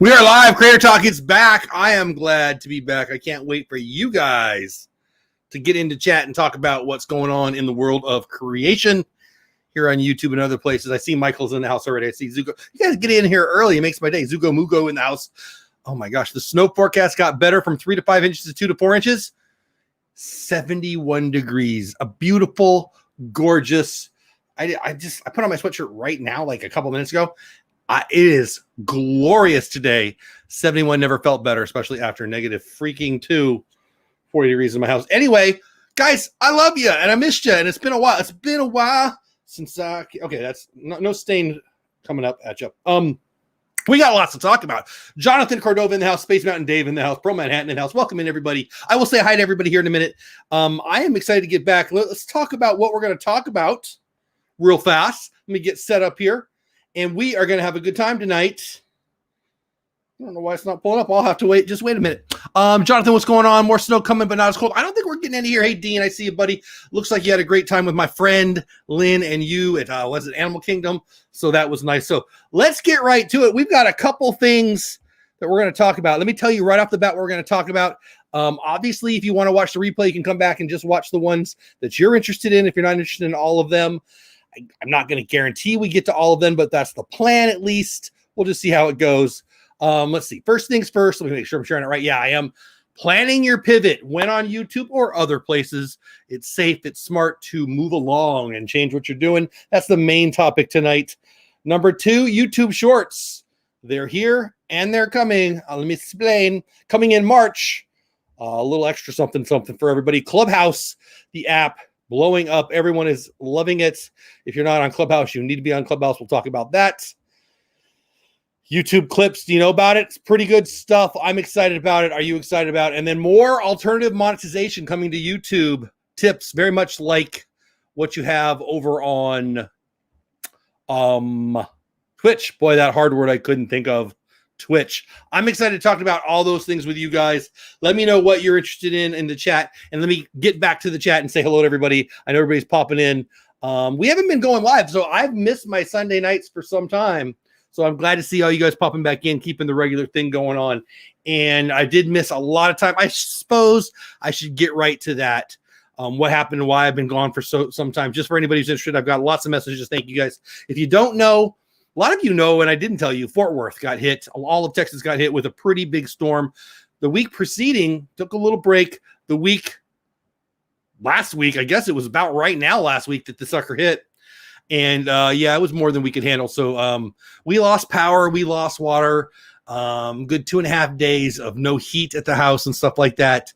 We are live. Creator Talk is back. I am glad to be back. I can't wait for you guys to get into chat and talk about what's going on in the world of creation here on YouTube and other places. I see Michael's in the house already. I see Zuko. You guys get in here early. It makes my day. Zuko Mugo in the house. Oh my gosh. The snow forecast got better from 3 to 5 inches to 2 to 4 inches. 71 degrees. A beautiful, gorgeous. I put on my sweatshirt right now, like a couple minutes ago. It is glorious today. 71 never felt better, especially after negative freaking 40 degrees in my house. Anyway, guys, I love you and I missed you, and it's been a while. It's been a while since okay, that's no stain coming up at you. We got lots to talk about. Jonathan Cordova in the house, Space Mountain Dave in the house, Pro Manhattan in the house. Welcome in, everybody. I will say hi to everybody here in a minute. I am excited to get back. Let's talk about what we're going to talk about real fast. Let me get set up here. And we are going to have a good time tonight. I don't know why it's not pulling up. I'll have to wait. Just wait a minute. Jonathan, what's going on? More snow coming, but not as cold. I don't think we're getting any here. Hey, Dean, I see you, buddy. Looks like you had a great time with my friend Lynn and you at, was it Animal Kingdom? So that was nice. So let's get right to it. We've got a couple things that we're going to talk about. Let me tell you right off the bat what we're going to talk about. Obviously, if you want to watch the replay, you can come back and just watch the ones that you're interested in if you're not interested in all of them. I'm not going to guarantee we get to all of them, but that's the plan at least. We'll just see how it goes. Let's see. First things first. Let me make sure I'm sharing it right. Yeah, I am. Planning your pivot when on YouTube or other places. It's safe. It's smart to move along and change what you're doing. That's the main topic tonight. Number 2, YouTube Shorts. They're here and they're coming. Let me explain. Coming in March. A little extra something for everybody. Clubhouse, the app. Blowing up. Everyone is loving it. If you're not on Clubhouse, you need to be on Clubhouse. We'll talk about that. YouTube clips. Do you know about it? It's pretty good stuff. I'm excited about it. Are you excited about it? And then more alternative monetization coming to YouTube. Tips, very much like what you have over on Twitch. Boy, that hard word I couldn't think of. Twitch. I'm excited to talk about all those things with you guys. Let me know what you're interested in the chat, and let me get back to the chat and say hello to everybody. I know everybody's popping in. We haven't been going live, so I've missed my Sunday nights for some time. So I'm glad to see all you guys popping back in, keeping the regular thing going on. And I did miss a lot of time. I suppose I should get right to that. What happened and why I've been gone for some time. Just for anybody who's interested, I've got lots of messages. Thank you guys. If you don't know, a lot of you know, and I didn't tell you, Fort Worth got hit. All of Texas got hit with a pretty big storm. The week preceding took a little break. Last week, I guess it was about right now last week that the sucker hit. And yeah, it was more than we could handle. So we lost power. We lost water. Good 2.5 days of no heat at the house and stuff like that.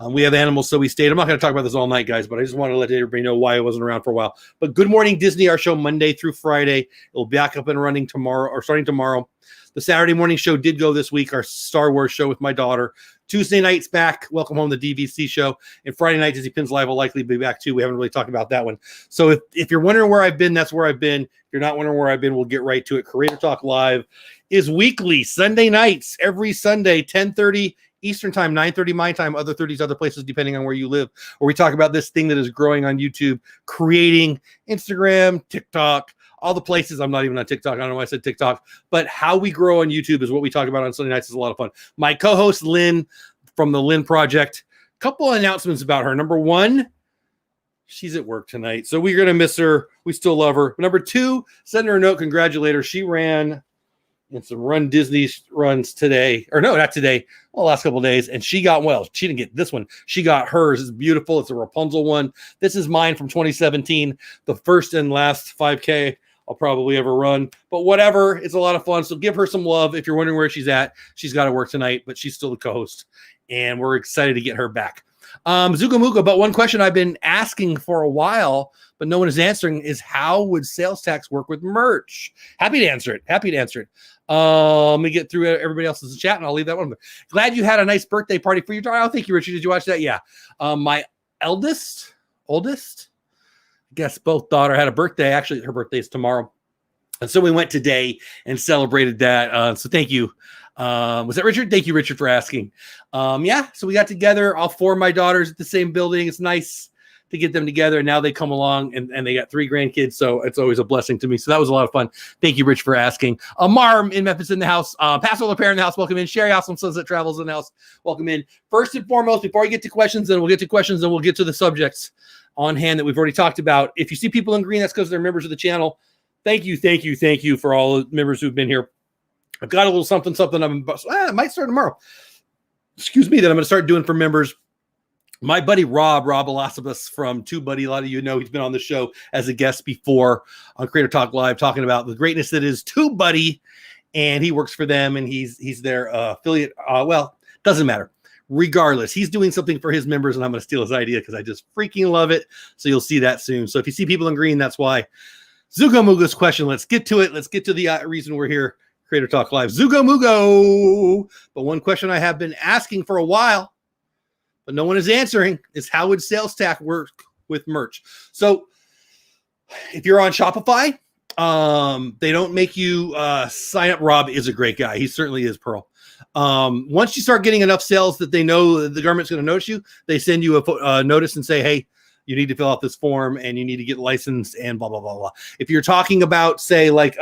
We have animals, so we stayed. I'm not going to talk about this all night, guys, but I just want to let everybody know why I wasn't around for a while. But Good Morning Disney, our show Monday through Friday. It'll be back up and running tomorrow, or starting tomorrow. The Saturday morning show did go this week, our Star Wars show with my daughter. Tuesday night's back, Welcome Home, the DVC show. And Friday night, Disney Pins Live will likely be back too. We haven't really talked about that one. So if you're wondering where I've been, that's where I've been. If you're not wondering where I've been, we'll get right to it. Creator Talk Live is weekly, Sunday nights, every Sunday, 10:30 Eastern time, 9:30 my time, other 30s, other places, depending on where you live, where we talk about this thing that is growing on YouTube, creating Instagram, TikTok, all the places. I'm not even on TikTok. I don't know why I said TikTok, but how we grow on YouTube is what we talk about on Sunday nights. Is a lot of fun. My co-host, Lynn, from the Lynn Project, couple of announcements about her. Number 1, she's at work tonight, so we're going to miss her. We still love her. Number 2, send her a note, congratulate her. She ran in some Run Disney runs today, or no, not today, well, last couple of days, and she got, well, she didn't get this one. She got hers. It's beautiful. It's a Rapunzel one. This is mine from 2017, the first and last 5K I'll probably ever run, but whatever. It's a lot of fun. So give her some love. If you're wondering where she's at, she's got to work tonight, but she's still the co-host, and we're excited to get her back. Zuko Muko, but one question I've been asking for a while, but no one is answering, is how would sales tax work with merch? Happy to answer it. Let me get through everybody else's chat, and I'll leave that one. Glad you had a nice birthday party for your daughter. Oh, thank you, Richard. Did you watch that? Yeah. My oldest, I guess both daughter had a birthday. Actually, her birthday is tomorrow. And so we went today and celebrated that. So thank you. Was that Richard? Thank you, Richard, for asking. Yeah, so we got together, all 4 of my daughters at the same building. It's nice to get them together. And now they come along and they got 3 grandkids. So it's always a blessing to me. So that was a lot of fun. Thank you, Rich, for asking. Marm in Memphis in the house. Pastor LaPere in the house. Welcome in. Sherry Awesome Says That Travels in the house. Welcome in. First and foremost, before I get to questions, then we'll get to questions and we'll get to the subjects on hand that we've already talked about. If you see people in green, that's because they're members of the channel. Thank you for all the members who've been here. I've got a little something I might start tomorrow. Excuse me, that I'm going to start doing for members. My buddy Rob Elasabas from TubeBuddy, a lot of you know he's been on the show as a guest before on Creator Talk Live, talking about the greatness that is TubeBuddy, and he works for them, and he's their affiliate. Well, doesn't matter. Regardless, he's doing something for his members, and I'm going to steal his idea because I just freaking love it. So you'll see that soon. So if you see people in green, that's why. Zugo Mugo's question. Let's get to it. Let's get to the reason we're here. Creator Talk Live. Zugo Mugo. But one question I have been asking for a while, but no one is answering, is how would sales tax work with merch? So if you're on Shopify, they don't make you sign up. Rob is a great guy. He certainly is, Pearl. Once you start getting enough sales that they know the government's going to notice you, they send you a notice and say, hey, you need to fill out this form and you need to get licensed and blah, blah, blah, blah. If you're talking about, say, like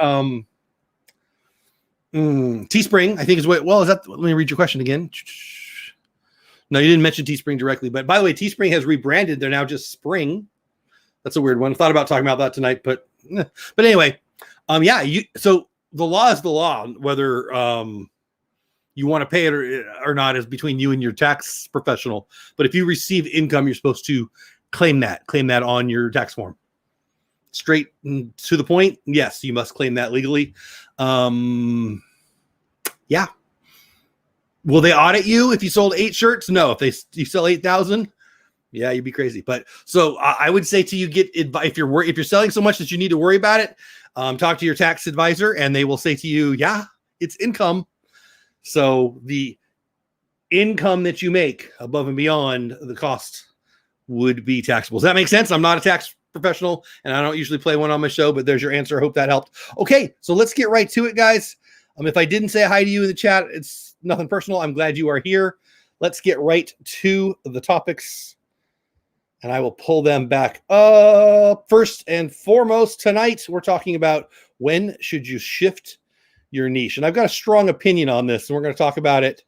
Teespring, I think is what, well, is that, let me read your question again. No, you didn't mention Teespring directly, but by the way, Teespring has rebranded. They're now just Spring. That's a weird one. I thought about talking about that tonight, but anyway, so the law is the law, whether you want to pay it or not is between you and your tax professional. But if you receive income, you're supposed to claim that on your tax form. Straight to the point. Yes, you must claim that legally. Yeah. Will they audit you if you sold 8 shirts? No. If you sell 8,000, yeah, you'd be crazy. But so I would say to you, get advice. If you're selling so much that you need to worry about it, talk to your tax advisor, and they will say to you, yeah, it's income. So the income that you make above and beyond the cost would be taxable. Does that make sense? I'm not a tax professional, and I don't usually play one on my show, but there's your answer. I hope that helped. Okay, so let's get right to it, guys. If I didn't say hi to you in the chat, it's nothing personal. I'm glad you are here. Let's get right to the topics, and I will pull them back up. First and foremost, tonight we're talking about when should you shift your niche, and I've got a strong opinion on this, and we're going to talk about it.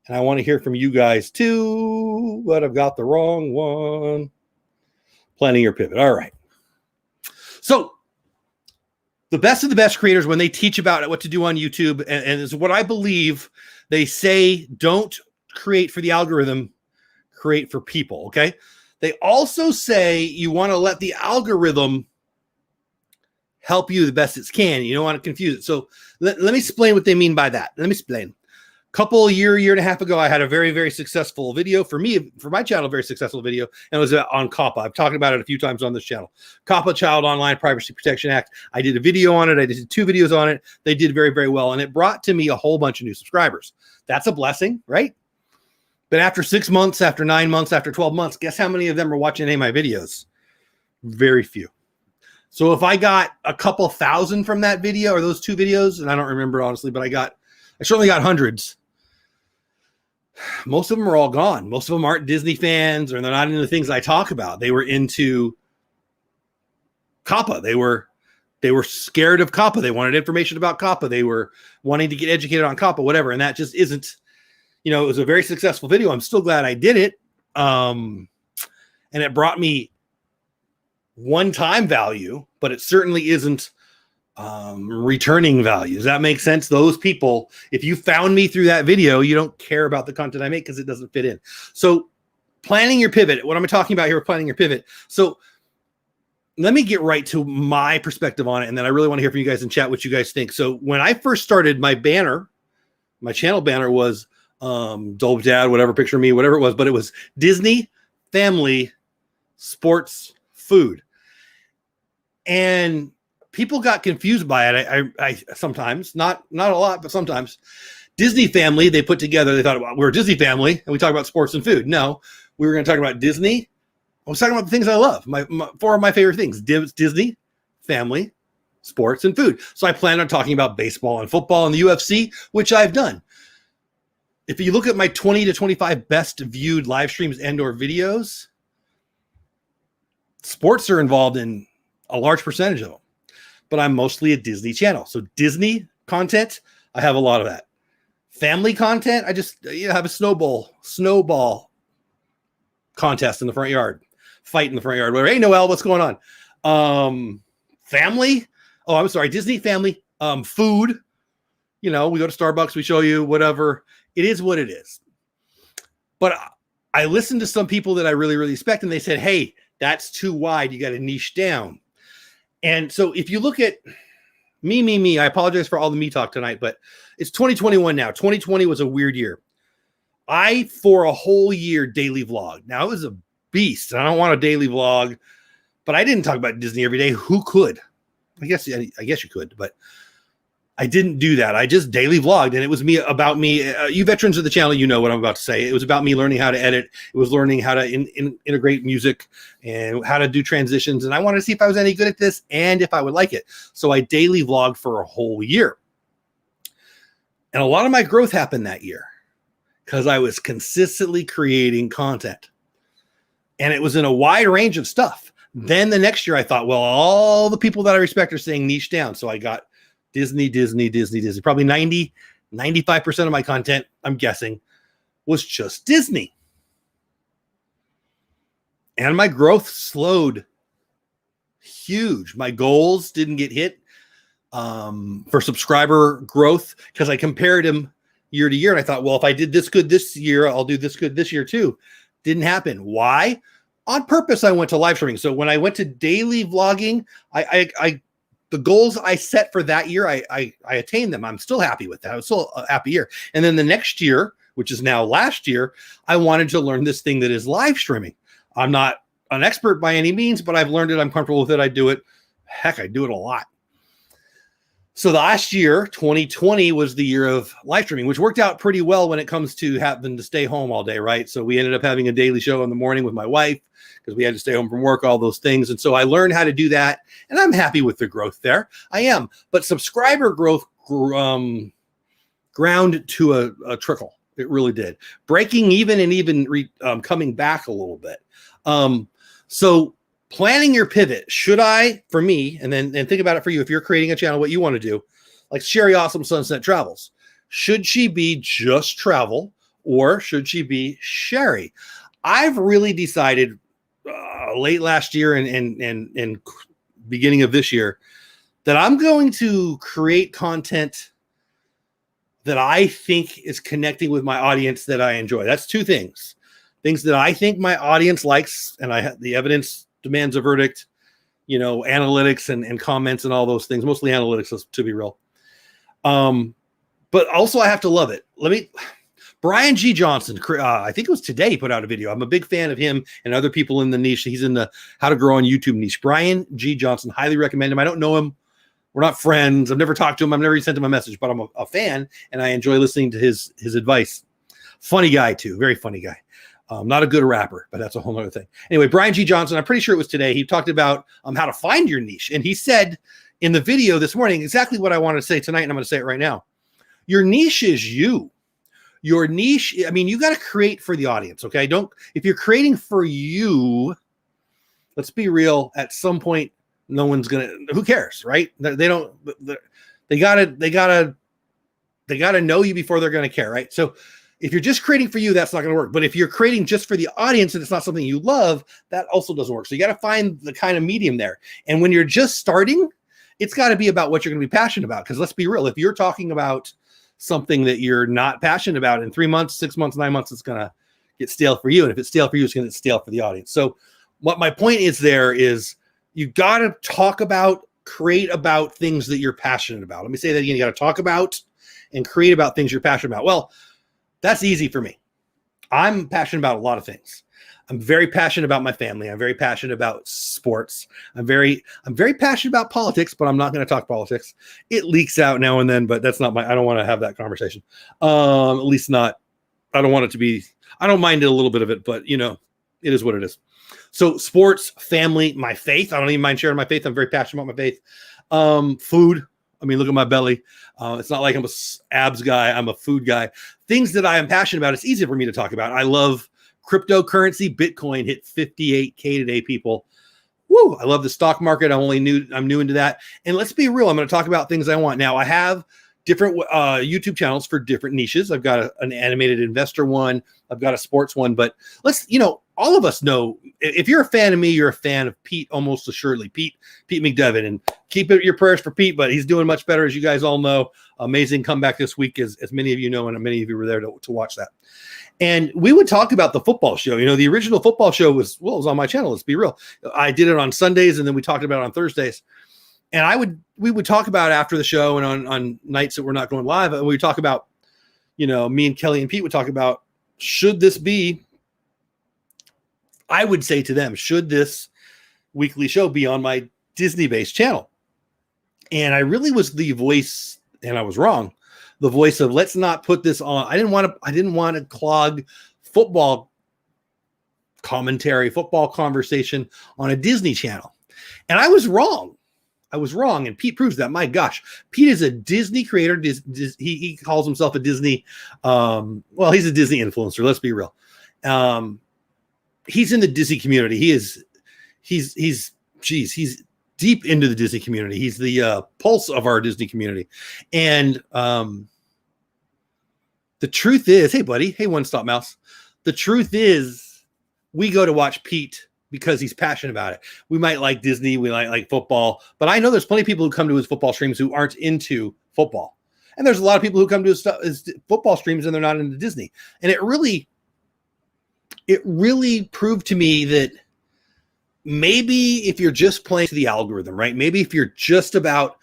And I want to hear from you guys too, but I've got the wrong one. Planning your pivot. All right. So the best of the best creators, when they teach about what to do on YouTube, and is what I believe, they say, don't create for the algorithm, create for people. Okay. They also say you want to let the algorithm help you the best it can. You don't want to confuse it. So let me explain what they mean by that. Let me explain. Year and a half ago, I had a very, very successful video for my channel, very successful video, and it was on COPPA. I've talked about it a few times on this channel. COPPA, Child Online Privacy Protection Act. I did a video on it. I did 2 videos on it. They did very, very well, and it brought to me a whole bunch of new subscribers. That's a blessing, right? But after 6 months, after 9 months, after 12 months, guess how many of them are watching any of my videos? Very few. So if I got a couple thousand from that video or those 2 videos, and I don't remember honestly, but I certainly got hundreds. Most of them are all gone. Most of them aren't Disney fans, or they're not into the things I talk about. They were into COPPA. They were scared of COPPA. They wanted information about COPPA. They were wanting to get educated on COPPA, whatever. And that just isn't, it was a very successful video. I'm still glad I did it. And it brought me one-time value, but it certainly isn't returning value. Does that make sense? Those people, if you found me through that video, you don't care about the content I make because it doesn't fit in. So planning your pivot, what I'm talking about here, planning your pivot. So let me get right to my perspective on it. And then I really want to hear from you guys in chat, what you guys think. So when I first started, my channel banner was Dole Dad, whatever, picture me, whatever it was, but it was Disney, family, sports, food. And people got confused by it. I sometimes, not a lot, but sometimes. Disney family, they put together, they thought, we're a Disney family, and we talk about sports and food. No, we were going to talk about Disney. I was talking about the things I love. 4 of my favorite things: Disney, family, sports, and food. So I planned on talking about baseball and football and the UFC, which I've done. If you look at my 20 to 25 best viewed live streams and or videos, Sports are involved in a large percentage of them, but I'm mostly a Disney channel. So Disney content, I have a lot of that. Family content, I just have a snowball contest in the front yard, fight in the front yard. Hey, Noel, what's going on? Family. Oh, I'm sorry. Disney family. Food. We go to Starbucks. We show you whatever. It is what it is. But I listened to some people that I really, really respect, and they said, hey, that's too wide. You got to niche down. And so if you look at me, I apologize for all the me talk tonight, but it's 2021 now. 2020 was a weird year. I, for a whole year, daily vlogged. Now, it was a beast. I don't want a daily vlog, but I didn't talk about Disney every day. Who could? I guess you could, but I didn't do that. I just daily vlogged, and it was about me. You veterans of the channel, you know what I'm about to say. It was about me learning how to edit. It was learning how to integrate music and how to do transitions. And I wanted to see if I was any good at this and if I would like it. So I daily vlogged for a whole year. And a lot of my growth happened that year because I was consistently creating content. And it was in a wide range of stuff. Then the next year I thought, well, all the people that I respect are saying niche down. So I got Disney. Probably 95% of my content, I'm guessing, was just Disney. And my growth slowed huge. My goals didn't get hit for subscriber growth because I compared them year to year. And I thought, well, if I did this good this year, I'll do this good this year too. Didn't happen. Why? On purpose, I went to live streaming. So when I went to daily vlogging, the goals I set for that year, I attained them. I'm still happy with that. It was still a happy year. And then the next year, which is now last year, I wanted to learn this thing that is live streaming. I'm not an expert by any means, but I've learned it. I'm comfortable with it. I do it. Heck, I do it a lot. So the last year, 2020, was the year of live streaming, which worked out pretty well when it comes to having to stay home all day, right? So we ended up having a daily show in the morning with my wife because we had to stay home from work, all those things. And so I learned how to do that, and I'm happy with the growth there. I am. But subscriber growth ground to a trickle. It really did. Breaking even and even coming back a little bit. So planning your pivot, should I, for me, and think about it for you, if you're creating a channel, what you want to do, like Sherry Awesome Sunset Travels, should she be just travel or should she be Sherry? I've really decided late last year and beginning of this year that I'm going to create content that I think is connecting with my audience that I enjoy. That's two things that I think my audience likes, and the evidence demands a verdict, analytics and comments and all those things, mostly analytics, to be real. But also I have to love it. Brian G. Johnson, I think it was today, he put out a video. I'm a big fan of him and other people in the niche. He's in the how to grow on YouTube niche. Brian G. Johnson, highly recommend him. I don't know him. We're not friends. I've never talked to him. I've never even sent him a message, but I'm a fan and I enjoy listening to his advice. Funny guy too. Very funny guy. Not a good rapper, but that's a whole other thing. Anyway, Brian G. Johnson, I'm pretty sure it was today. He talked about how to find your niche. And he said in the video this morning exactly what I want to say tonight, and I'm going to say it right now. Your niche is you. Your niche, you got to create for the audience, okay? If you're creating for you, let's be real, at some point, no one's going to, who cares, right? They gotta know you before they're going to care, right? So if you're just creating for you, that's not going to work. But if you're creating just for the audience and it's not something you love, that also doesn't work. So you got to find the kind of medium there. And when you're just starting, it's got to be about what you're going to be passionate about. Because let's be real, if you're talking about something that you're not passionate about in 3 months, 6 months, 9 months, it's going to get stale for you. And if it's stale for you, it's going to get stale for the audience. So what my point is there is you got to create about things that you're passionate about. Let me say that again. You got to talk about and create about things you're passionate about. Well, that's easy for me. I'm passionate about a lot of things. I'm very passionate about my family. I'm very passionate about sports. I'm very passionate about politics, but I'm not going to talk politics. It leaks out now and then, but that's not I don't want to have that conversation. At least not, I don't want it to be, I don't mind it a little bit of it, but it is what it is. So sports, family, my faith. I don't even mind sharing my faith. I'm very passionate about my faith. Food. Look at my belly. It's not like I'm a abs guy. I'm a food guy. Things that I am passionate about, it's easy for me to talk about. I love cryptocurrency. Bitcoin hit 58K today, people. Woo! I love the stock market. I'm new into that. And let's be real. I'm going to talk about things I want. Now I have different YouTube channels for different niches. I've got an animated investor one. I've got a sports one. But all of us know, if you're a fan of me, you're a fan of Pete, almost assuredly. Pete McDevitt. And keep your prayers for Pete, but he's doing much better, as you guys all know. Amazing comeback this week, as many of you know, and many of you were there to watch that. And we would talk about the football show. The original football show was on my channel. Let's be real. I did it on Sundays, and then we talked about it on Thursdays. And we would talk about after the show and on nights that we're not going live. And we would talk about, me and Kelly and Pete would talk about, should this be, I would say to them, should this weekly show be on my Disney-based channel? And I really was the voice, and I was wrong, the voice of, let's not put this on. I didn't want to clog football commentary, football conversation on a Disney channel. And I was wrong. And Pete proves that. My gosh, Pete is a Disney creator. He calls himself a Disney. He's a Disney influencer. Let's be real. He's in the Disney community. He's deep into the Disney community. He's the pulse of our Disney community. And the truth is, hey buddy, hey One Stop Mouse. The truth is, we go to watch Pete because he's passionate about it. We might like Disney, we might like football, but I know there's plenty of people who come to his football streams who aren't into football. And there's a lot of people who come to his football streams and they're not into Disney. And it really proved to me that maybe if you're just playing to the algorithm, right? Maybe if you're just about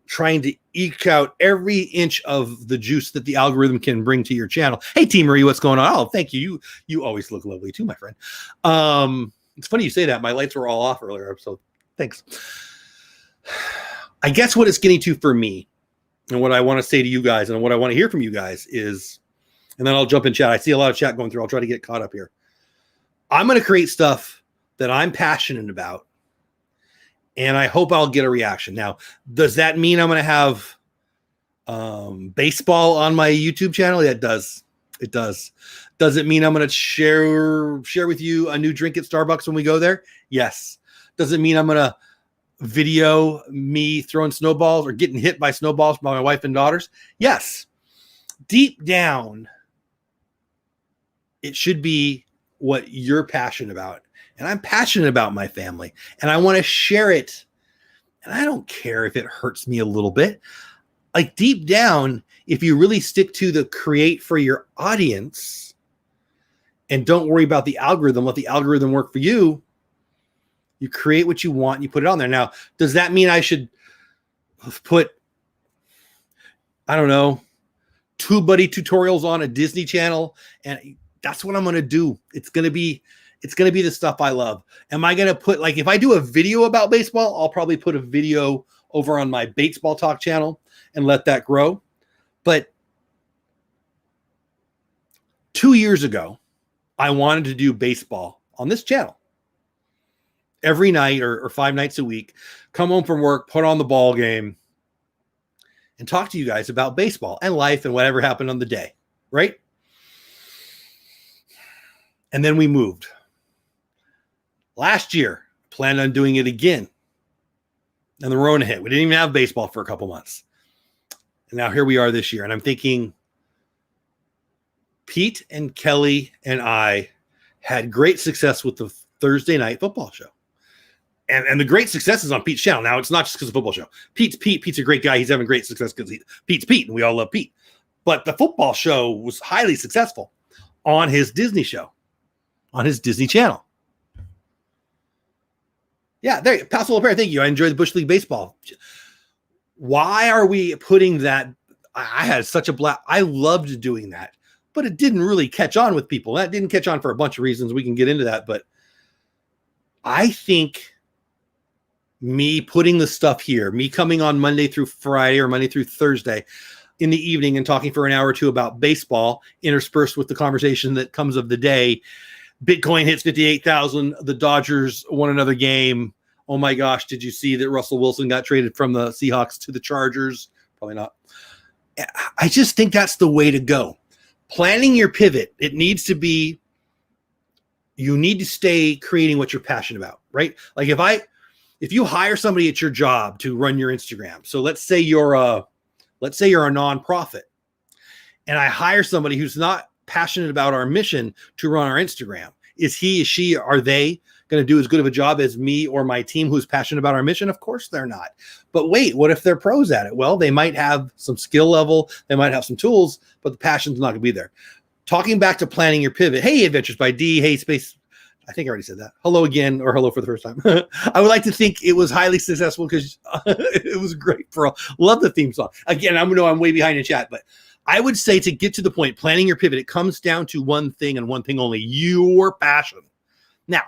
trying to eke out every inch of the juice that the algorithm can bring to your channel. Hey, T. Marie, what's going on? Oh, thank you. You always look lovely too, my friend. It's funny you say that. My lights were all off earlier, so thanks. I guess what it's getting to for me, and what I want to say to you guys, and what I want to hear from you guys is, and then I'll jump in chat. I see a lot of chat going through. I'll try to get caught up here. I'm going to create stuff that I'm passionate about, and I hope I'll get a reaction. Now, does that mean I'm going to have baseball on my YouTube channel? Yeah, it does. It does. Does it mean I'm going to share with you a new drink at Starbucks when we go there? Yes. Does it mean I'm going to video me throwing snowballs or getting hit by snowballs by my wife and daughters? Yes. Deep down, it should be what you're passionate about. And I'm passionate about my family, and I want to share it. And I don't care if it hurts me a little bit. Like, deep down, if you really stick to the create for your audience and don't worry about the algorithm, let the algorithm work for you. You create what you want, and you put it on there. Now, does that mean I should put, I don't know, TubeBuddy tutorials on a Disney channel? And that's what I'm going to do. It's going to be the stuff I love. Am I going to put, like, if I do a video about baseball, I'll probably put a video over on my Baseball Talk channel and let that grow. But 2 years ago, I wanted to do baseball on this channel every night or 5 nights a week, come home from work, put on the ball game, and talk to you guys about baseball and life and whatever happened on the day, right? And then we moved. Last year, planned on doing it again. And the Rona hit. We didn't even have baseball for a couple months. And now here we are this year. And I'm thinking, Pete and Kelly and I had great success with the Thursday night football show. And the great success is on Pete's channel. Now, it's not just because of the football show. Pete's Pete. Pete's a great guy. He's having great success because Pete's Pete, and we all love Pete. But the football show was highly successful on his Disney show, on his Disney channel. Yeah, there you go. Pascal LePere, thank you. I enjoy the Bush League baseball. Why are we putting that? I had such a blast. I loved doing that, but it didn't really catch on with people. That didn't catch on for a bunch of reasons. We can get into that, but I think me putting the stuff here, me coming on Monday through Friday or Monday through Thursday in the evening and talking for an hour or two about baseball, interspersed with the conversation that comes of the day. Bitcoin hits 58,000. The Dodgers won another game. Oh my gosh, did you see that Russell Wilson got traded from the Seahawks to the Chargers? Probably not. I just think that's the way to go. Planning your pivot, it needs to be, you need to stay creating what you're passionate about. right? Like if you hire somebody at your job to run your Instagram, so let's say you're a nonprofit, and I hire somebody who's not passionate about our mission to run our Instagram. Is she, are they going to do as good of a job as me or my team who's passionate about our mission? Of course they're not. But wait, what if they're pros at it? Well, they might have some skill level, they might have some tools, but the passion's not going to be there. Talking back to planning your pivot. Hey, Adventures by D. Hey, Space. I think I already said that. Hello again, or hello for the first time. I would like to think it was highly successful because it was great for all. Love the theme song. Again, I know I'm way behind in chat, but I would say to get to the point, planning your pivot, it comes down to one thing and one thing only, your passion. Now,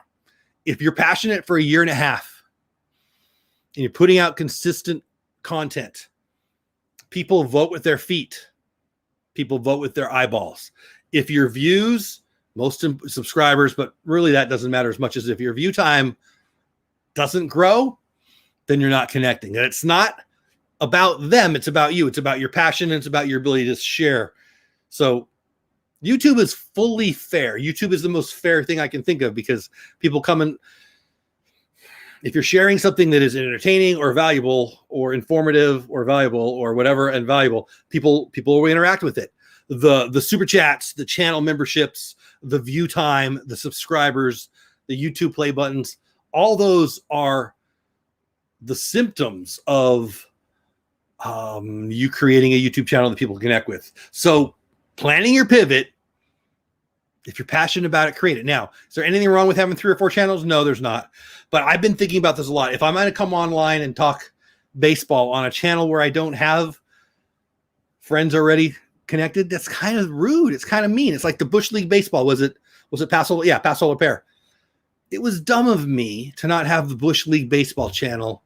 if you're passionate for a year and a half and you're putting out consistent content, people vote with their feet. People vote with their eyeballs. If your views, most subscribers, but really that doesn't matter as much as if your view time doesn't grow, then you're not connecting. And it's not about them. It's about you. It's about your passion. And it's about your ability to share. So YouTube is fully fair. YouTube is the most fair thing I can think of because people come and if you're sharing something that is entertaining or valuable or informative or valuable or whatever and valuable, people will interact with it. The super chats, the channel memberships, the view time, the subscribers, the YouTube play buttons, all those are the symptoms of you creating a YouTube channel that people connect with. So planning your pivot, if you're passionate about it, create it. Now, is there anything wrong with having 3 or 4 channels? No, there's not. But I've been thinking about this a lot. If I'm going to come online and talk baseball on a channel where I don't have friends already connected, that's kind of rude. It's kind of mean. It's like the Bush League baseball. Was it Paso? Yeah, Paso La Pair. It was dumb of me to not have the Bush League baseball channel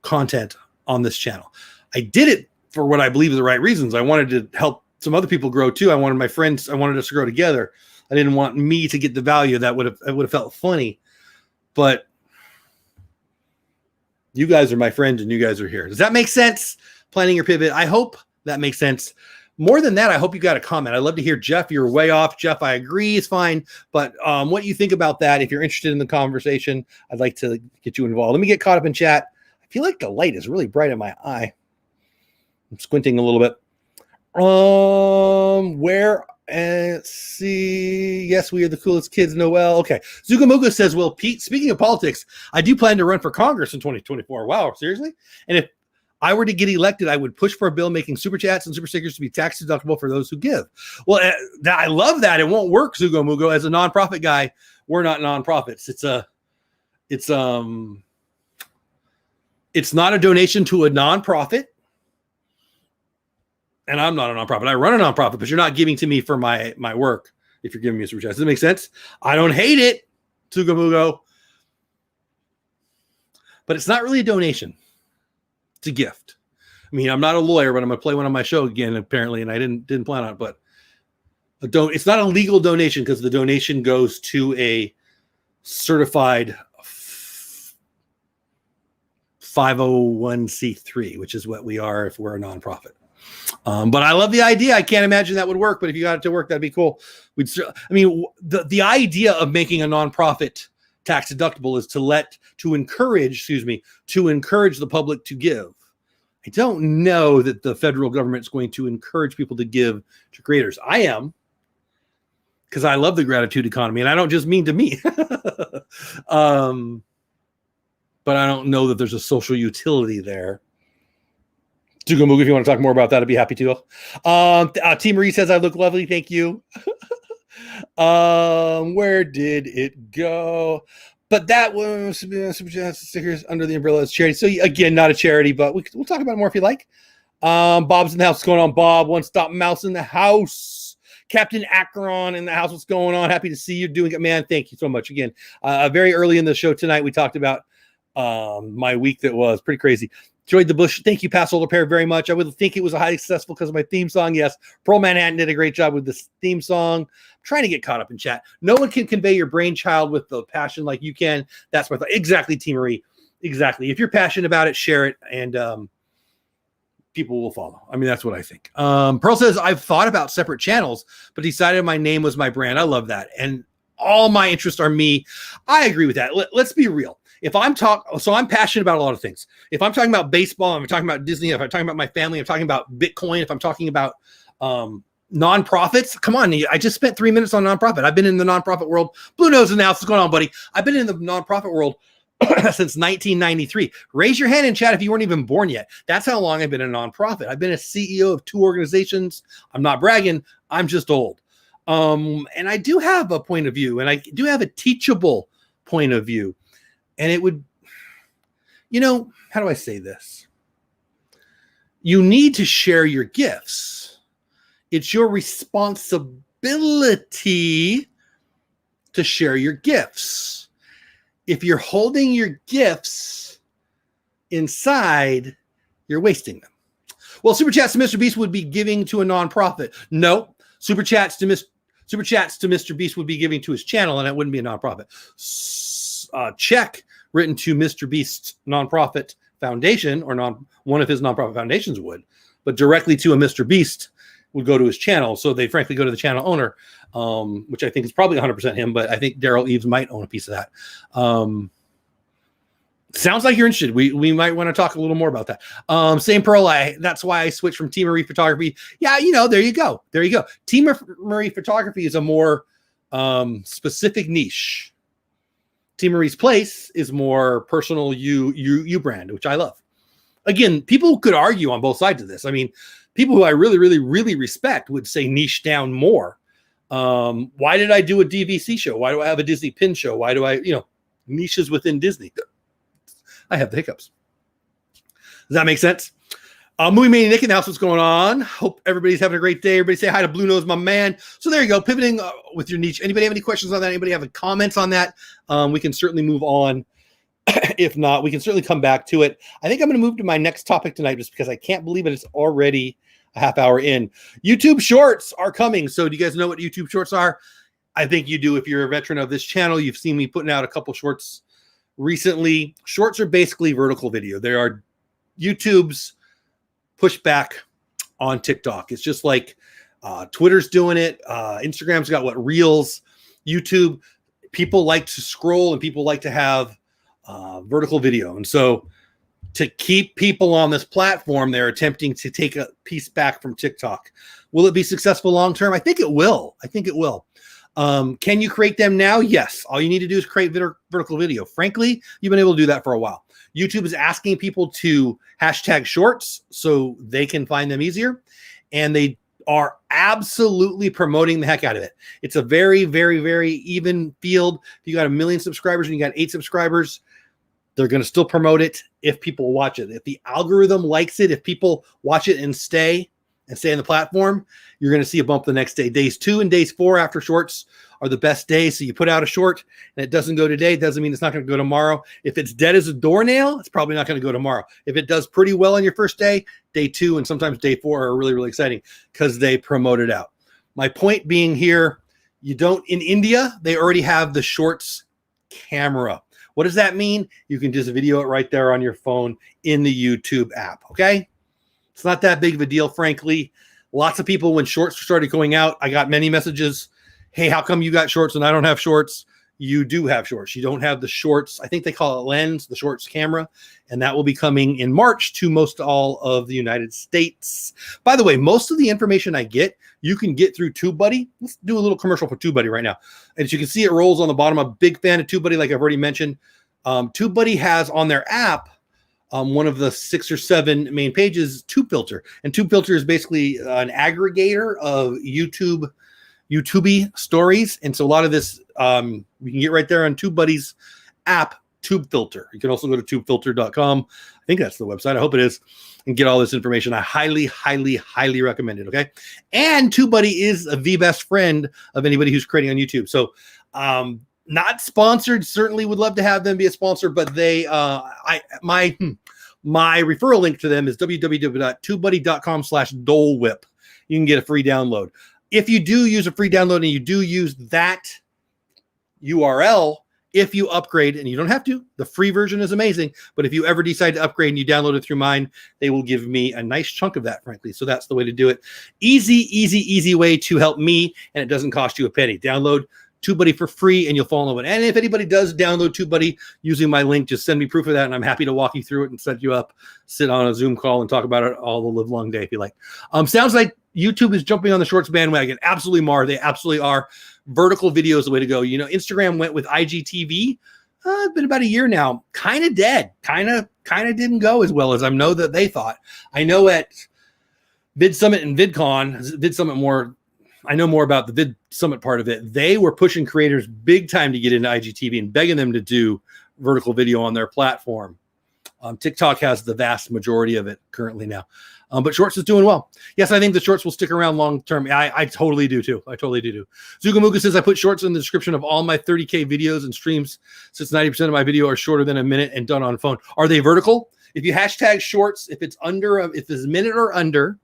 content on this channel. I did it for what I believe are the right reasons. I wanted to help some other people grow too. I wanted my friends, I wanted us to grow together. I didn't want me to get the value that would have felt funny. But you guys are my friends and you guys are here. Does that make sense? Planning your pivot. I hope that makes sense. More than that, I hope you got a comment. I'd love to hear, Jeff, you're way off. Jeff, I agree, is fine. But what you think about that, if you're interested in the conversation, I'd like to get you involved. Let me get caught up in chat. I feel like the light is really bright in my eye. I'm squinting a little bit. Let's see. Yes, we are the coolest kids, Noel. Okay. Zugamuga says, well, Pete, speaking of politics, I do plan to run for Congress in 2024. Wow, seriously? And if I were to get elected, I would push for a bill making super chats and super stickers to be tax deductible for those who give. Well, I love that. It won't work, Zugamugo. As a nonprofit guy, we're not nonprofits. It's not a donation to a nonprofit. And I'm not a nonprofit. I run a nonprofit, but you're not giving to me for my work if you're giving me a super chat. Does that make sense? I don't hate it, Tsugamugo. But it's not really a donation. It's a gift. I mean, I'm not a lawyer, but I'm going to play one on my show again, apparently, and I didn't plan on it. But it's not a legal donation because the donation goes to a certified 501c3, which is what we are if we're a nonprofit. But I love the idea. I can't imagine that would work, but if you got it to work, that'd be cool. The idea of making a nonprofit tax deductible is to encourage the public to give. I don't know that the federal government is going to encourage people to give to creators. I am, because I love the gratitude economy, and I don't just mean to me. But I don't know that there's a social utility there. Dugamoog, if you want to talk more about that, I'd be happy to. T. Marie says I look lovely. Thank you. Where did it go? But that was stickers under the umbrella as charity. So again, not a charity, but we'll talk about it more if you like. Bob's in the house. What's going on, Bob? One Stop Mouse in the house. Captain Akron in the house. What's going on? Happy to see you doing it, man. Thank you so much. Again, very early in the show tonight, we talked about my week that was pretty crazy. Enjoyed the Bush. Thank you, Passover Pair, very much. I would think it was a highly successful because of my theme song. Yes, Pearl Manhattan did a great job with this theme song. I'm trying to get caught up in chat. No one can convey your brainchild with the passion like you can. That's my thought. Exactly, T. Marie. Exactly. If you're passionate about it, share it, and people will follow. I mean, that's what I think. Pearl says, I've thought about separate channels, but decided my name was my brand. I love that. And all my interests are me. I agree with that. Let's be real. If I'm I'm passionate about a lot of things. If I'm talking about baseball, I'm talking about Disney, if I'm talking about my family, I'm talking about Bitcoin, if I'm talking about nonprofits, come on. I just spent 3 minutes on nonprofit. I've been in the nonprofit world. Blue Nose announced what's going on, buddy. I've been in the nonprofit world since 1993. Raise your hand in chat if you weren't even born yet. That's how long I've been a nonprofit. I've been a CEO of 2 organizations. I'm not bragging. I'm just old. And I do have a point of view, and I do have a teachable point of view. And it would, how do I say this? You need to share your gifts. It's your responsibility to share your gifts. If you're holding your gifts inside, you're wasting them. Well, Super Chats to Mr. Beast would be giving to a nonprofit. No, Super Chats to Mr. Beast would be giving to his channel, and it wouldn't be a nonprofit. Check written to Mr. Beast's nonprofit foundation, or one of his nonprofit foundations would, but directly to a Mr. Beast would go to his channel. So they frankly go to the channel owner, which I think is probably 100% him, but I think Daryl Eves might own a piece of that. Sounds like you're interested. We might want to talk a little more about that. Same Pearl, that's why I switched from Team Marie Photography. Yeah, there you go. Team Marie Photography is a more specific niche. Team Marie's Place is more personal you brand, which I love. Again, people could argue on both sides of this. I mean, people who I really, really, really respect would say niche down more. Why did I do a DVC show? Why do I have a Disney pin show? Why do I, niches within Disney? I have the hiccups. Does that make sense? Movie Mania Nick announced what's going on. Hope everybody's having a great day. Everybody say hi to Blue Nose, my man. So there you go, pivoting with your niche. Anybody have any questions on that? Anybody have any comments on that? We can certainly move on. If not, we can certainly come back to it. I think I'm going to move to my next topic tonight just because I can't believe it. It's already a half hour in. YouTube Shorts are coming. So do you guys know what YouTube Shorts are? I think you do. If you're a veteran of this channel, you've seen me putting out a couple shorts recently. Shorts are basically vertical video. They are YouTube's pushback on TikTok. It's just like Twitter's doing it. Instagram's got Reels. YouTube, people like to scroll and people like to have vertical video. And so to keep people on this platform, they're attempting to take a piece back from TikTok. Will it be successful long term? I think it will. Can you create them now? Yes. All you need to do is create vertical video. Frankly, you've been able to do that for a while. YouTube is asking people to hashtag shorts so they can find them easier. And they are absolutely promoting the heck out of it. It's a very, very, very even field. If you got 1 million subscribers and you got 8 subscribers, they're going to still promote it if people watch it. If the algorithm likes it, if people watch it and stay on the platform, you're going to see a bump the next day. Days 2 and days 4 after shorts are the best days. So you put out a short and it doesn't go today, doesn't mean it's not going to go tomorrow. If it's dead as a doornail, it's probably not going to go tomorrow. If it does pretty well on your first day, day 2 and sometimes day 4 are really, really exciting because they promote it out. My point being here, in India, they already have the shorts camera. What does that mean? You can just video it right there on your phone in the YouTube app. Okay. It's not that big of a deal, frankly. Lots of people, when shorts started going out, I got many messages. Hey, how come you got shorts and I don't have shorts? You do have shorts. You don't have the shorts. I think they call it lens, the shorts camera. And that will be coming in March to most all of the United States. By the way, most of the information I get, you can get through TubeBuddy. Let's do a little commercial for TubeBuddy right now. And as you can see, it rolls on the bottom. I'm a big fan of TubeBuddy, like I've already mentioned. TubeBuddy has on their app, one of the 6 or 7 main pages, TubeFilter. And TubeFilter is basically an aggregator of YouTube stories. And so a lot of this, we can get right there on TubeBuddy's app, TubeFilter. You can also go to tubefilter.com. I think that's the website. I hope it is. And get all this information. I highly, highly, highly recommend it. Okay. And TubeBuddy is the best friend of anybody who's creating on YouTube. So, not sponsored. Certainly would love to have them be a sponsor, but they, my referral link to them is www.tubebuddy.com/dolewhip. You can get a free download. If you do use a free download and you do use that URL, if you upgrade, and you don't have to, the free version is amazing, but if you ever decide to upgrade and you download it through mine, they will give me a nice chunk of that, frankly. So that's the way to do it. Easy way to help me, and it doesn't cost you a penny. Download TubeBuddy for free, and you'll fall in love with it. And if anybody does download TubeBuddy using my link, just send me proof of that, and I'm happy to walk you through it and set you up, sit on a Zoom call, and talk about it all the live long day if you like. Sounds like YouTube is jumping on the shorts bandwagon. Absolutely, Mar. They absolutely are. Vertical video is the way to go. You know, Instagram went with IGTV. It's been about a year now. Kind of dead. Kind of didn't go as well as I know that they thought. I know at Vid Summit and VidCon, Vid Summit more. I know more about the Vid Summit part of it. They were pushing creators big time to get into IGTV and begging them to do vertical video on their platform. TikTok has the vast majority of it currently now. But Shorts is doing well. Yes, I think the Shorts will stick around long term. I totally do too. I totally do. Zugamuga says, I put Shorts in the description of all my 30K videos and streams since 90% of my video are shorter than a minute and done on phone. Are they vertical? If you hashtag Shorts, if it's if it's a minute or under,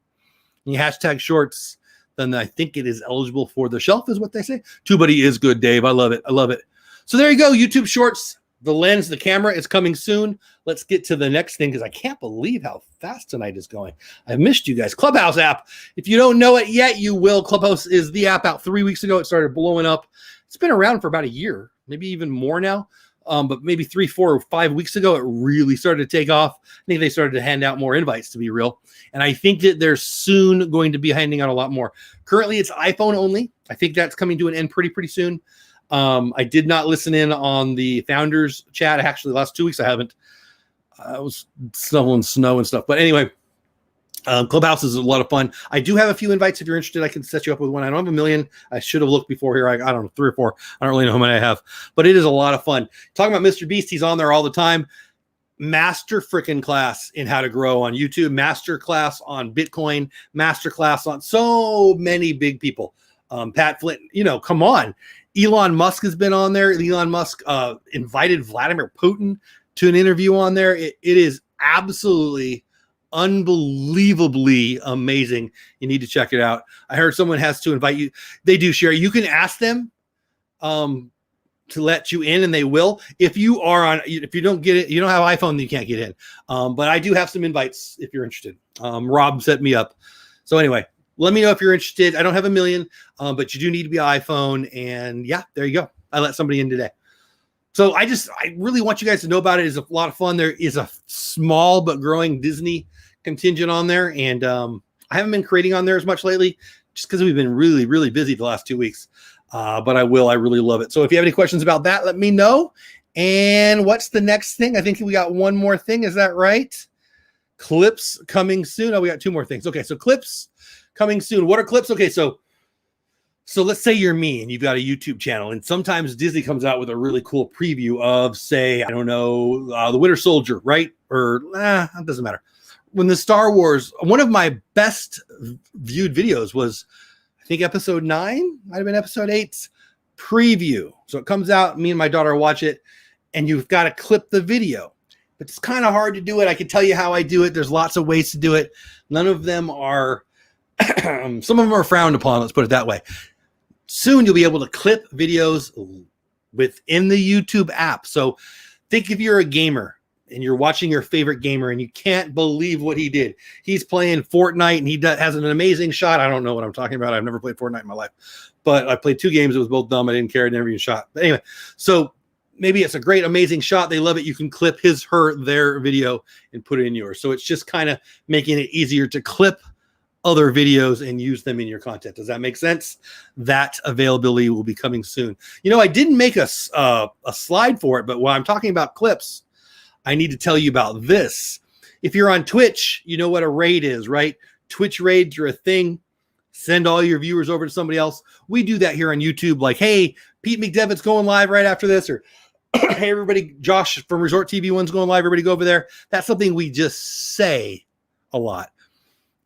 and you hashtag Shorts, then I think it is eligible for the shelf, is what they say. TubeBuddy is good, Dave. I love it. I love it. So there you go. YouTube Shorts. The lens, the camera is coming soon. Let's get to the next thing because I can't believe how fast tonight is going. I've missed you guys. Clubhouse app. If you don't know it yet, you will. Clubhouse is the app out 3 weeks ago. It started blowing up. It's been around for about a year, maybe even more now. But maybe 3, 4, or 5 weeks ago, it really started to take off. I think they started to hand out more invites, to be real. And I think that they're soon going to be handing out a lot more. Currently, it's iPhone only. I think that's coming to an end pretty soon. I did not listen in on the founders chat. Actually, the last 2 weeks I haven't. I was shoveling snow and stuff. But anyway, Clubhouse is a lot of fun. I do have a few invites. If you're interested, I can set you up with one. I don't have a million. I should have looked before here. I don't know, 3 or 4. I don't really know how many I have. But it is a lot of fun. Talking about Mr. Beast, he's on there all the time. Master frickin' class in how to grow on YouTube. Master class on Bitcoin. Master class on so many big people. Pat Flint, come on. Elon Musk has been on there. Elon Musk invited Vladimir Putin to an interview on there. It is absolutely unbelievably amazing. You need to check it out. I heard someone has to invite you. They do share. You can ask them to let you in, and they will. If you don't get it, you don't have an iPhone, then you can't get in. But I do have some invites if you're interested. Rob set me up. So anyway, let me know if you're interested. I don't have a million, but you do need to be an iPhone. And yeah, there you go. I let somebody in today. So I really want you guys to know about it. It's a lot of fun. There is a small but growing Disney contingent on there. And I haven't been creating on there as much lately just because we've been really, really busy the last 2 weeks. But I will. I really love it. So if you have any questions about that, let me know. And what's the next thing? I think we got one more thing. Is that right? Clips coming soon. Oh, we got 2 more things. Okay, so clips coming soon. What are clips? Okay, so let's say you're me and you've got a YouTube channel, and sometimes Disney comes out with a really cool preview of, say, I don't know, The Winter Soldier, right? Or it doesn't matter. When the Star Wars, one of my best viewed videos was, I think episode 9, might have been episode 8's preview. So it comes out, me and my daughter watch it, and you've got to clip the video. But it's kind of hard to do it. I can tell you how I do it. There's lots of ways to do it. None of them are, some of them are frowned upon, let's put it that way. Soon you'll be able to clip videos within the YouTube app. So think if you're a gamer and you're watching your favorite gamer and you can't believe what he did. He's playing Fortnite and he has an amazing shot. I don't know what I'm talking about. I've never played Fortnite in my life, but I played 2 games. It was both dumb. I didn't care. I never even shot. But anyway, so maybe it's a great, amazing shot. They love it. You can clip their video and put it in yours. So it's just kind of making it easier to clip other videos and use them in your content. Does that make sense? That availability will be coming soon. I didn't make a slide for it, but while I'm talking about clips, I need to tell you about this. If you're on Twitch, you know what a raid is, right? Twitch raids are a thing. Send all your viewers over to somebody else. We do that here on YouTube. Like, hey, Pete McDevitt's going live right after this, or hey, everybody, Josh from Resort TV One's going live. Everybody go over there. That's something we just say a lot.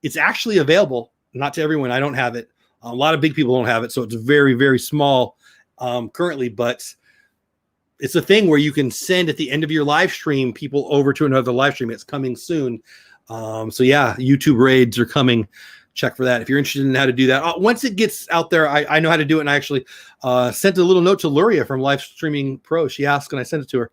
It's actually available, not to everyone. I don't have it. A lot of big people don't have it, so it's very, very small currently, but it's a thing where you can send at the end of your live stream people over to another live stream. It's coming soon. So yeah, YouTube raids are coming. Check for that if you're interested in how to do that. Once it gets out there, I know how to do it, and I actually sent a little note to Luria from Live Streaming Pro. She asked, and I sent it to her.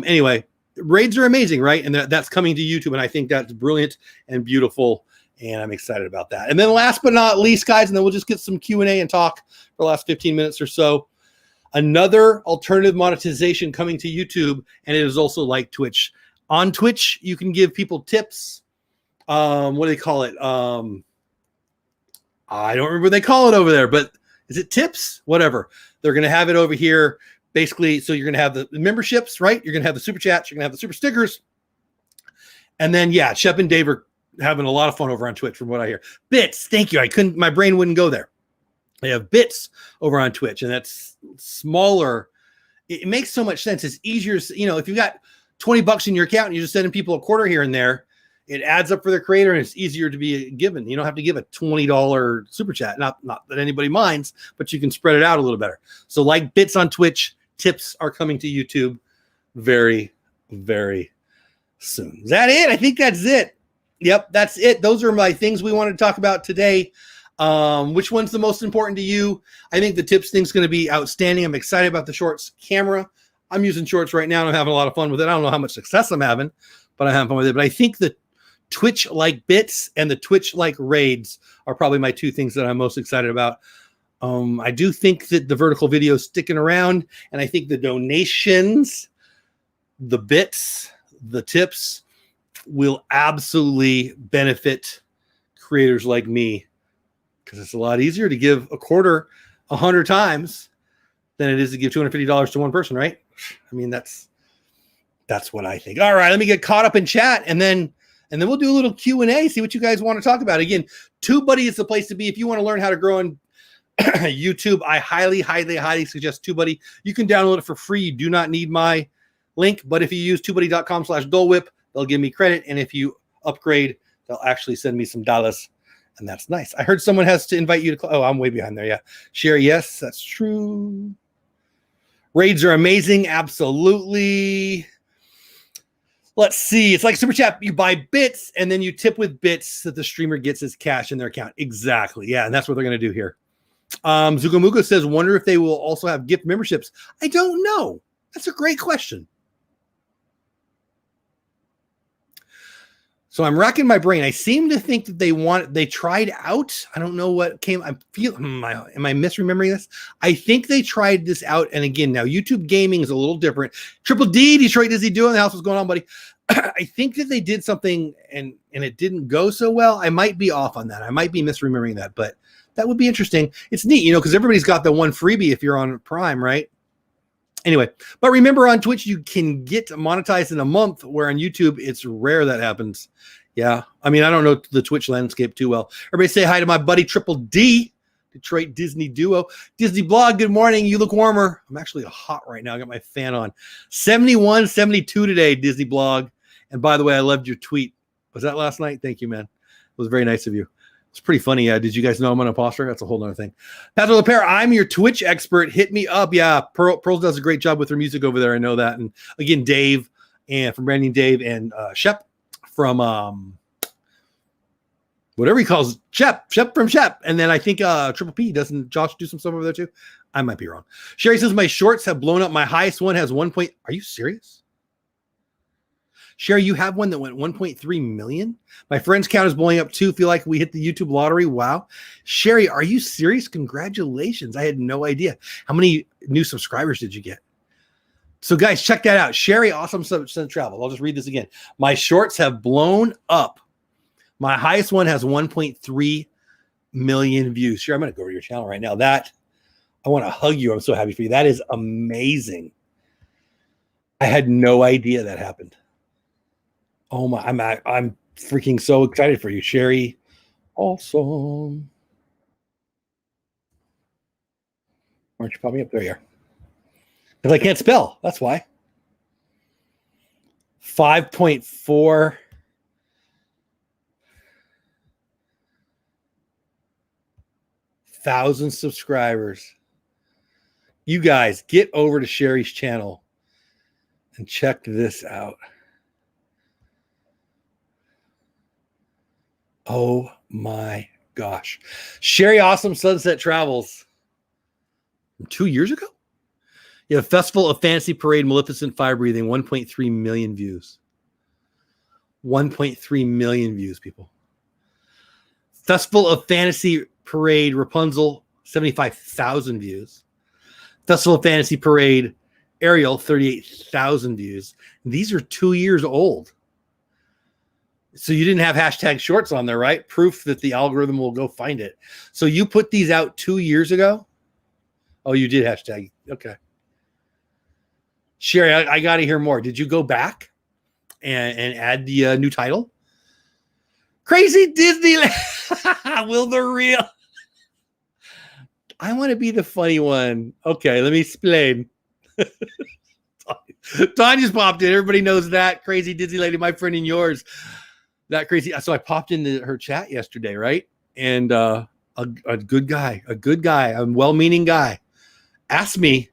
Anyway, raids are amazing, right? And that's coming to YouTube, and I think that's brilliant and beautiful. And I'm excited about that. And then last but not least, guys, and then we'll just get some Q&A and talk for the last 15 minutes or so. Another alternative monetization coming to YouTube, and it is also like Twitch. On Twitch, you can give people tips. What do they call it? I don't remember what they call it over there, but is it tips? Whatever. They're going to have it over here. Basically, so you're going to have the memberships, right? You're going to have the super chats. You're going to have the super stickers. And then, yeah, Shep and Dave are having a lot of fun over on Twitch from what I hear. Bits. Thank you. My brain wouldn't go there. They have bits over on Twitch, and that's smaller. It makes so much sense. It's easier. If you've got $20 in your account and you're just sending people a quarter here and there, it adds up for the creator, and it's easier to be given. You don't have to give a $20 super chat. Not that anybody minds, but you can spread it out a little better. So like bits on Twitch, tips are coming to YouTube very, very soon. Is that it? I think that's it. Yep, that's it. Those are my things we wanted to talk about today. Which one's the most important to you? I think the tips thing's going to be outstanding. I'm excited about the Shorts camera. I'm using Shorts right now, and I'm having a lot of fun with it. I don't know how much success I'm having, but I have fun with it. But I think the Twitch-like bits and the Twitch-like raids are probably my two things that I'm most excited about. I do think that the vertical video is sticking around, and I think the donations, the bits, the tips will absolutely benefit creators like me, because it's a lot easier to give a quarter 100 times than it is to give $250 to one person, right? I mean, that's what I think. All right, let me get caught up in chat, and then we'll do a little Q&A, see what you guys want to talk about. Again, TubeBuddy is the place to be if you want to learn how to grow on YouTube. I highly, highly, highly suggest TubeBuddy. You can download it for free. You do not need my link, but if you use TubeBuddy.com/DoleWhip, they'll give me credit, and if you upgrade, they'll actually send me some dollars, and that's nice. I heard someone has to invite you to. Oh, I'm way behind there. Yeah, Sherry. Yes, that's true. Raids are amazing. Absolutely. Let's see. It's like Super Chat. You buy bits, and then you tip with bits that the streamer gets as cash in their account. Exactly. Yeah, and that's what they're going to do here. Zugamuga says, wonder if they will also have gift memberships. I don't know. That's a great question. So I'm racking my brain. I seem to think that they tried out. I don't know what came. Am I misremembering this? I think they tried this out. And again, now YouTube gaming is a little different. Triple D, Detroit Disney Duo in the house. What's going on, buddy? I think that they did something and it didn't go so well. I might be off on that. I might be misremembering that, but that would be interesting. It's neat, because everybody's got the one freebie if you're on Prime, right? Anyway, but remember on Twitch, you can get monetized in a month, where on YouTube, it's rare that happens. Yeah. I mean, I don't know the Twitch landscape too well. Everybody say hi to my buddy, Triple D, Detroit Disney Duo. Disney Blog, good morning. You look warmer. I'm actually hot right now. I got my fan on. 71, 72 today, Disney Blog. And by the way, I loved your tweet. Was that last night? Thank you, man. It was very nice of you. It's pretty funny. Did you guys know I'm an imposter? That's a whole other thing. Patrick LePere, I'm your Twitch expert. Hit me up. Yeah, Pearl does a great job with her music over there. I know that. And again, Dave, and from Branding Dave, and Shep from whatever he calls Shep from Shep. And then I think Triple P, doesn't Josh do some stuff over there too? I might be wrong. Sherry says my shorts have blown up. My highest one has 1. Are you serious? Sherry, you have one that went 1.3 million. My friend's count is blowing up too. Feel like we hit the YouTube lottery. Wow. Sherry, are you serious? Congratulations. I had no idea. How many new subscribers did you get? So guys, check that out. Sherry, awesome send travel. I'll just read this again. My shorts have blown up. My highest one has 1.3 million views. Sherry, I'm going to go over to your channel right now. I want to hug you. I'm so happy for you. That is amazing. I had no idea that happened. Oh my, I'm freaking so excited for you, Sherry. Awesome. Why don't you pop me up? There you are. Because I can't spell. That's why. 5.4 thousand subscribers. You guys get over to Sherry's channel and check this out. Oh my gosh. Sherry Awesome Sunset Travels. 2 years ago? Yeah, Festival of Fantasy Parade Maleficent Fire Breathing, 1.3 million views. 1.3 million views, people. Festival of Fantasy Parade Rapunzel, 75,000 views. Festival of Fantasy Parade, Ariel, 38,000 views. These are 2 years old. So you didn't have hashtag shorts on there, right? Proof that the algorithm will go find it. So you put these out 2 years ago? Oh, you did hashtag. Okay. Sherry, I got to hear more. Did you go back and add the new title? Crazy Disneyland. Will the real... I want to be the funny one. Okay, let me explain. Tanya's popped in. Everybody knows that. Crazy Disney lady, my friend and yours. That crazy. So I popped into her chat yesterday, right? And a good guy, a well-meaning guy asked me,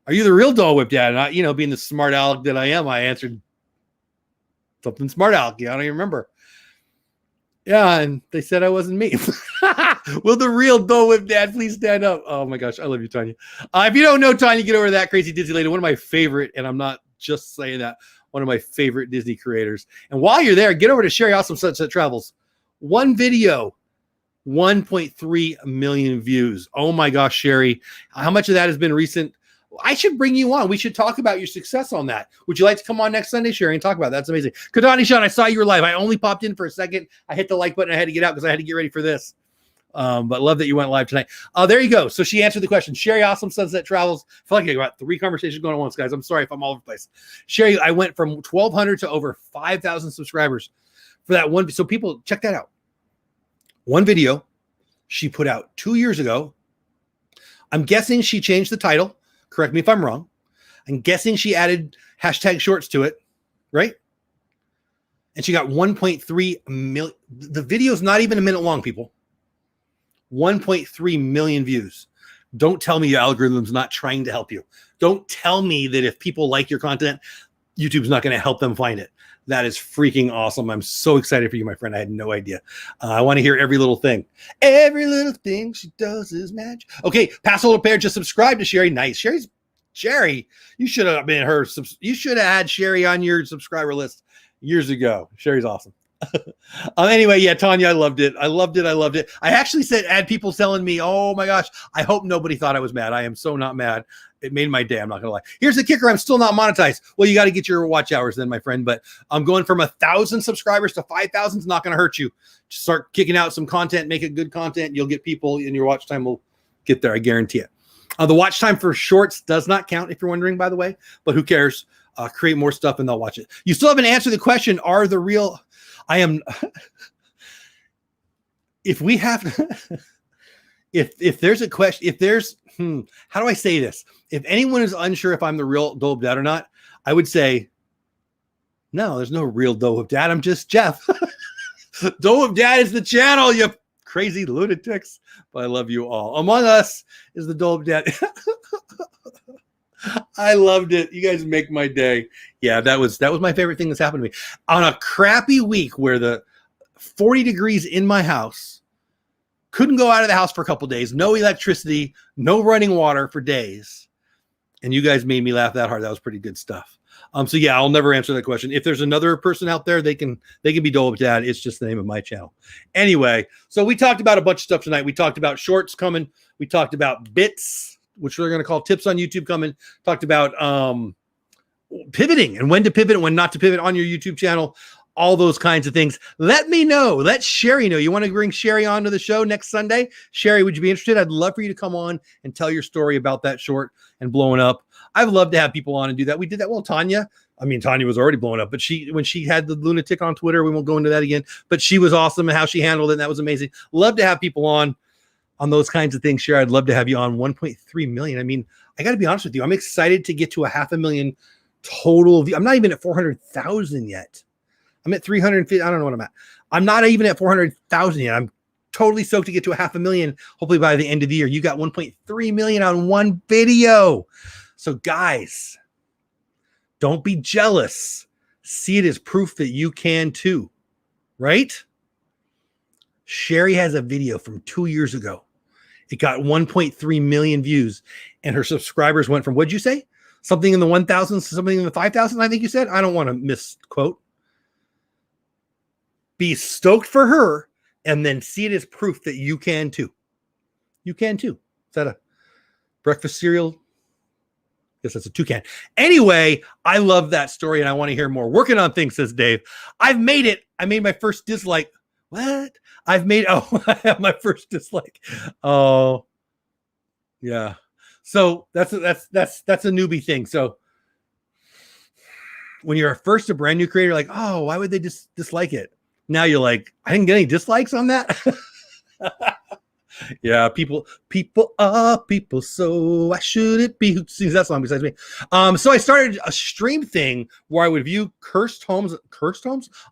"Are you the real Dole Whip Dad?" And I, being the smart aleck that I am, I answered something smart aleck. I don't even remember. Yeah, and they said I wasn't me. Will the real Dole Whip Dad please stand up? Oh my gosh, I love you, Tanya. If you don't know Tanya, get over that crazy Disney lady. One of my favorite, and I'm not just saying that, one of my favorite Disney creators. And while you're there, get over to Sherry Awesome Sunset Travels. One video, 1.3 million views. Oh my gosh, Sherry. How much of that has been recent? I should bring you on. We should talk about your success on that. Would you like to come on next Sunday, Sherry, and talk about that? That's amazing. Kadani Sean, I saw you were live. I only popped in for a second. I hit the like button. I had to get out because I had to get ready for this. But love that you went live tonight. There you go. So she answered the question. Sherry Awesome Sunset Travels. I feel like I got 3 conversations going on once, guys. I'm sorry if I'm all over the place. Sherry, I went from 1,200 to over 5,000 subscribers for that one. So people, check that out. One video she put out 2 years ago. I'm guessing she changed the title. Correct me if I'm wrong. I'm guessing she added hashtag shorts to it, right? And she got 1.3 million. The video's not even a minute long, people. 1.3 million views. Don't tell me your algorithm's not trying to help you. Don't tell me that if people like your content, YouTube's not going to help them find it. That is freaking awesome. I'm so excited for you, my friend. I had no idea. I want to hear every little thing. Every little thing she does is magic. Okay, pass a little pair. Just subscribe to Sherry. Nice. Sherry, you should have been her. You should have had Sherry on your subscriber list years ago. Sherry's awesome. Anyway, yeah, Tanya, I loved it. I loved it. I actually had people telling me, oh my gosh, I hope nobody thought I was mad. I am so not mad. It made my day. I'm not gonna lie. Here's the kicker. I'm still not monetized. Well, you got to get your watch hours then, my friend. But I'm going from 1,000 subscribers to 5,000. It's not going to hurt you. Just start kicking out some content, make it good content. You'll get people, and your watch time will get there. I guarantee it. The watch time for shorts does not count, if you're wondering, by the way. But who cares? Create more stuff and they'll watch it. You still haven't answered the question. Are the real... I am, if we have, if there's a question, if there's, how do I say this? If anyone is unsure if I'm the real Dole Whip Dad or not, I would say, no, there's no real Dole Whip Dad. I'm just Jeff. Dole Whip Dad is the channel, you crazy lunatics. But I love you all. Among Us is the Dole Whip Dad. I loved it. You guys make my day. Yeah, that was my favorite thing that's happened to me. On a crappy week where the 40 degrees in my house, couldn't go out of the house for a couple days, no electricity, no running water for days. And you guys made me laugh that hard. That was pretty good stuff. So yeah, I'll never answer that question. If there's another person out there, they can be Dole Whip Dad. It's just the name of my channel. Anyway, so we talked about a bunch of stuff tonight. We talked about shorts coming. We talked about bits, which we're going to call tips on YouTube coming. Talked about pivoting and when to pivot and when not to pivot on your YouTube channel. All those kinds of things. Let me know. Let Sherry know. You want to bring Sherry on to the show next Sunday? Sherry, would you be interested? I'd love for you to come on and tell your story about that short and blowing up. I'd love to have people on and do that. We did that. Well, Tanya was already blowing up, but when she had the lunatic on Twitter, we won't go into that again, but she was awesome and how she handled it. And that was amazing. Love to have people on those kinds of things. Sherry, I'd love to have you on. 1.3 million. I mean, I got to be honest with you. I'm excited to get to 500,000 total. I'm not even at 400,000 yet. I'm at 350. I don't know what I'm at. I'm not even at 400,000 yet. I'm totally stoked to get to 500,000. Hopefully by the end of the year. You got 1.3 million on one video. So guys, don't be jealous. See it as proof that you can too, right? Sherry has a video from 2 years ago. It got 1.3 million views and her subscribers went from, what'd you say? Something in the 1,000, something in the 5,000, I think you said. I don't want to misquote. Be stoked for her and then see it as proof that you can too. You can too. Is that a breakfast cereal guess that's a toucan. Anyway, I love that story and I want to hear more. Working on things, says Dave. I've made it. I made my first dislike. What? I have my first dislike. Oh, yeah. So that's a newbie thing. So when you're a brand new creator, like, oh, why would they just dislike it? Now you're like, I didn't get any dislikes on that. Yeah, people are people, so why should it be? Who sings that song besides me? So I started a stream thing where I would view cursed homes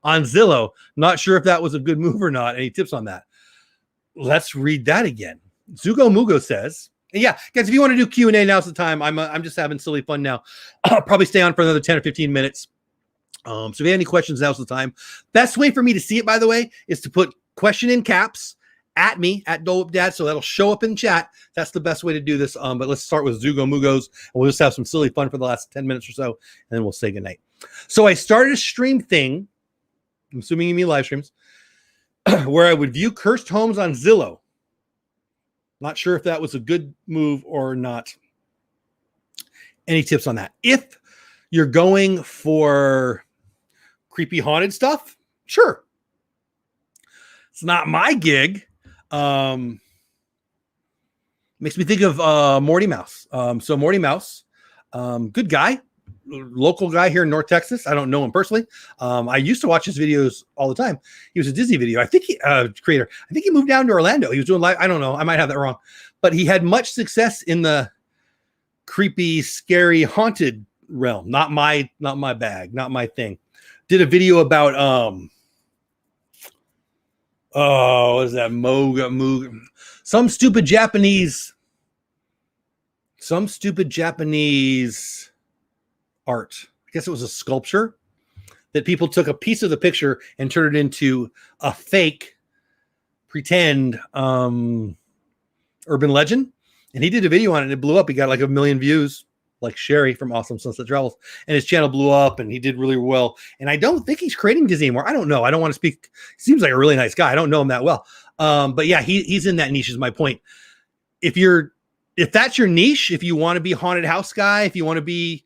on Zillow. Not sure if that was a good move or not. Any tips on that? Let's read that again. Zugo Mugo says, and yeah, guys, if you want to do Q&A, now's the time. I'm just having silly fun now. I'll probably stay on for another 10 or 15 minutes. So if you have any questions, now's the time. Best way for me to see it, by the way, is to put question in caps at me, at Dole Dad, so that'll show up in chat. That's the best way to do this. But let's start with Zugo Mugos, and we'll just have some silly fun for the last 10 minutes or so, and then we'll say goodnight. So I started a stream thing, I'm assuming you mean live streams, where I would view cursed homes on Zillow. Not sure if that was a good move or not. Any tips on that? If you're going for creepy haunted stuff, sure. It's not my gig. Makes me think of Morty Mouse. So Morty Mouse, good guy, local guy here in North Texas. I don't know him personally. I used to watch his videos all the time. He was a Disney video. I think creator. I think he moved down to Orlando. He was doing live. I don't know. I might have that wrong, but he had much success in the creepy, scary, haunted realm. Not my bag. Not my thing. Did a video about what is that? Moga. Some stupid Japanese art. I guess it was a sculpture that people took a piece of the picture and turned it into a fake pretend urban legend. And he did a video on it and it blew up. He got like 1 million views, like Sherry from Awesome Sunset Travels. And his channel blew up and he did really well. And I don't think he's creating Disney anymore. I don't know. I don't want to speak. He seems like a really nice guy. I don't know him that well. But yeah, he's in that niche is my point. If that's your niche, if you want to be haunted house guy, if you want to be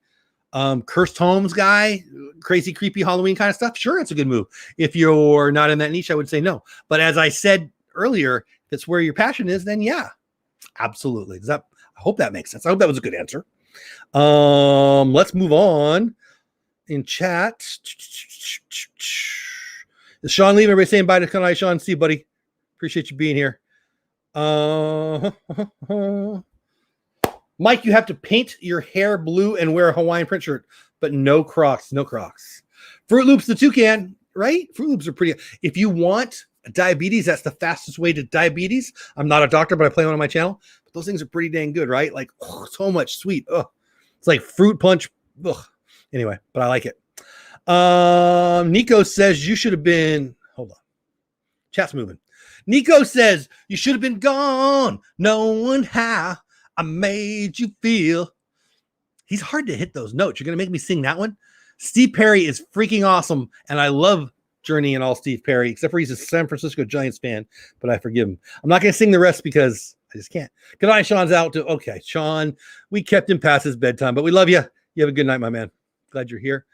cursed homes guy, crazy, creepy Halloween kind of stuff, sure, it's a good move. If you're not in that niche, I would say no. But as I said earlier, if it's where your passion is, then yeah, absolutely. I hope that makes sense. I hope that was a good answer. Let's move on in chat. Is Sean leaving? Everybody saying bye to Kanai. Sean, see you, buddy. Appreciate you being here. Mike, you have to paint your hair blue and wear a Hawaiian print shirt, but no Crocs. No Crocs. Fruit Loops, the toucan, right? Fruit Loops are pretty. If you want diabetes, that's the fastest way to diabetes. I'm not a doctor, but I play one on my channel. But those things are pretty dang good, right? Like, so much sweet. It's like fruit punch. Anyway, but I like it. Nico says you should have been. Hold on. Chat's moving. Nico says you should have been gone, knowing how I made you feel. He's hard to hit those notes. You're going to make me sing that one? Steve Perry is freaking awesome, and I love Journey and all Steve Perry, except for he's a San Francisco Giants fan, but I forgive him. I'm not going to sing the rest because I just can't. Good night, Sean's out too. Okay, Sean, we kept him past his bedtime, but we love you. You have a good night, my man. Glad you're here.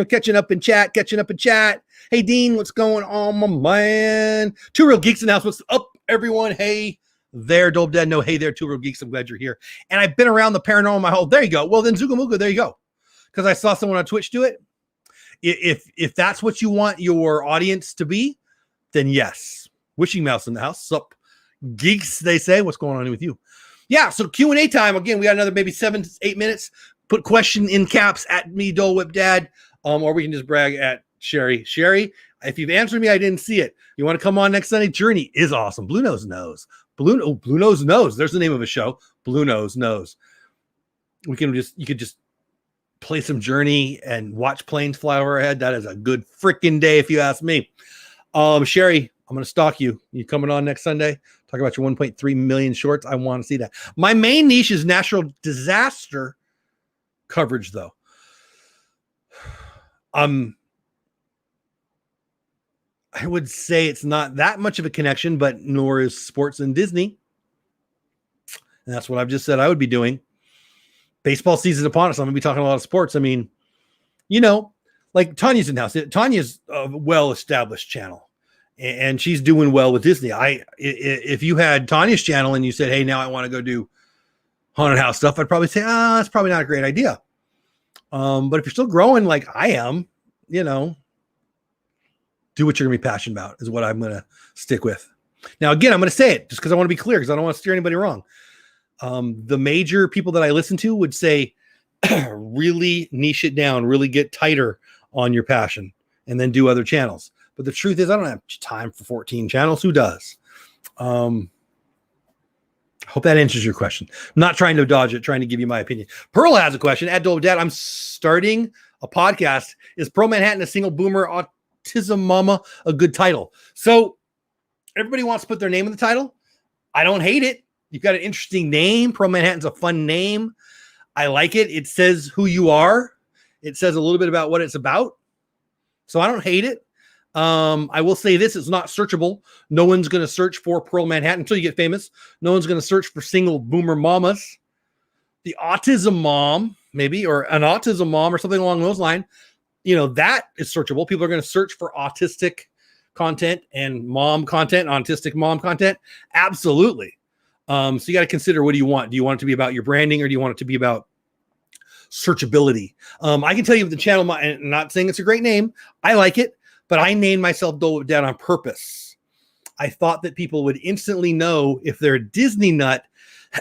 Catching up in chat. Hey, Dean, what's going on, my man? Two Real Geeks announcements. Up, everyone. Hey there, Dope Dad. No, hey there, Two Real Geeks. I'm glad you're here. And I've been around the paranormal my whole. There you go. Well, then Zugamuga, there you go. Because I saw someone on Twitch do it. If that's what you want your audience to be, then yes. Wishing Mouse in the house. Sup, geeks, they say. What's going on with you? Yeah, so Q&A time. Again, we got another maybe 7 to 8 minutes. Put question in caps at me, Dole Whip Dad, or we can just brag at Sherry. Sherry, if you've answered me, I didn't see it. You want to come on next Sunday? Journey is awesome. Blue Nose Knows. Blue Nose Knows. There's the name of a show. Blue Nose Knows. You could just play some Journey and watch planes fly over our head. That is a good freaking day, if you ask me. Sherry, I'm going to stalk you. You coming on next Sunday? Talk about your 1.3 million shorts. I want to see that. My main niche is natural disaster coverage, though. I would say it's not that much of a connection, but nor is sports and Disney. And that's what I've just said I would be doing. Baseball season upon us. I'm going to be talking a lot of sports. I mean, like Tanya's in house. Tanya's a well-established channel, and she's doing well with Disney. If you had Tanya's channel and you said, "Hey, now I want to go do haunted house stuff," I'd probably say, that's probably not a great idea. But if you're still growing like I am, do what you're going to be passionate about is what I'm going to stick with. Now, again, I'm going to say it just because I want to be clear, because I don't want to steer anybody wrong. The major people that I listen to would say, really niche it down, really get tighter on your passion, and then do other channels. But the truth is, I don't have time for 14 channels. Who does? Hope that answers your question. I'm not trying to dodge it, trying to give you my opinion. Pearl has a question. At Dole Dad, I'm starting a podcast. Is Pearl Manhattan a single boomer autism mama a good title? So everybody wants to put their name in the title. I don't hate it. You've got an interesting name. Pearl Manhattan's a fun name. I like it. It says who you are. It says a little bit about what it's about. So I don't hate it. I will say this, it's not searchable. No one's going to search for Pearl Manhattan until you get famous. No one's going to search for single boomer mamas. The autism mom, maybe, or an autism mom or something along those lines, that is searchable. People are going to search for autistic content and mom content, autistic mom content. Absolutely. So you got to consider, what do you want? Do you want it to be about your branding, or do you want it to be about searchability? I can tell you the channel, I'm not saying it's a great name. I like it, but I named myself Dole Dad on purpose. I thought that people would instantly know if they're a Disney nut,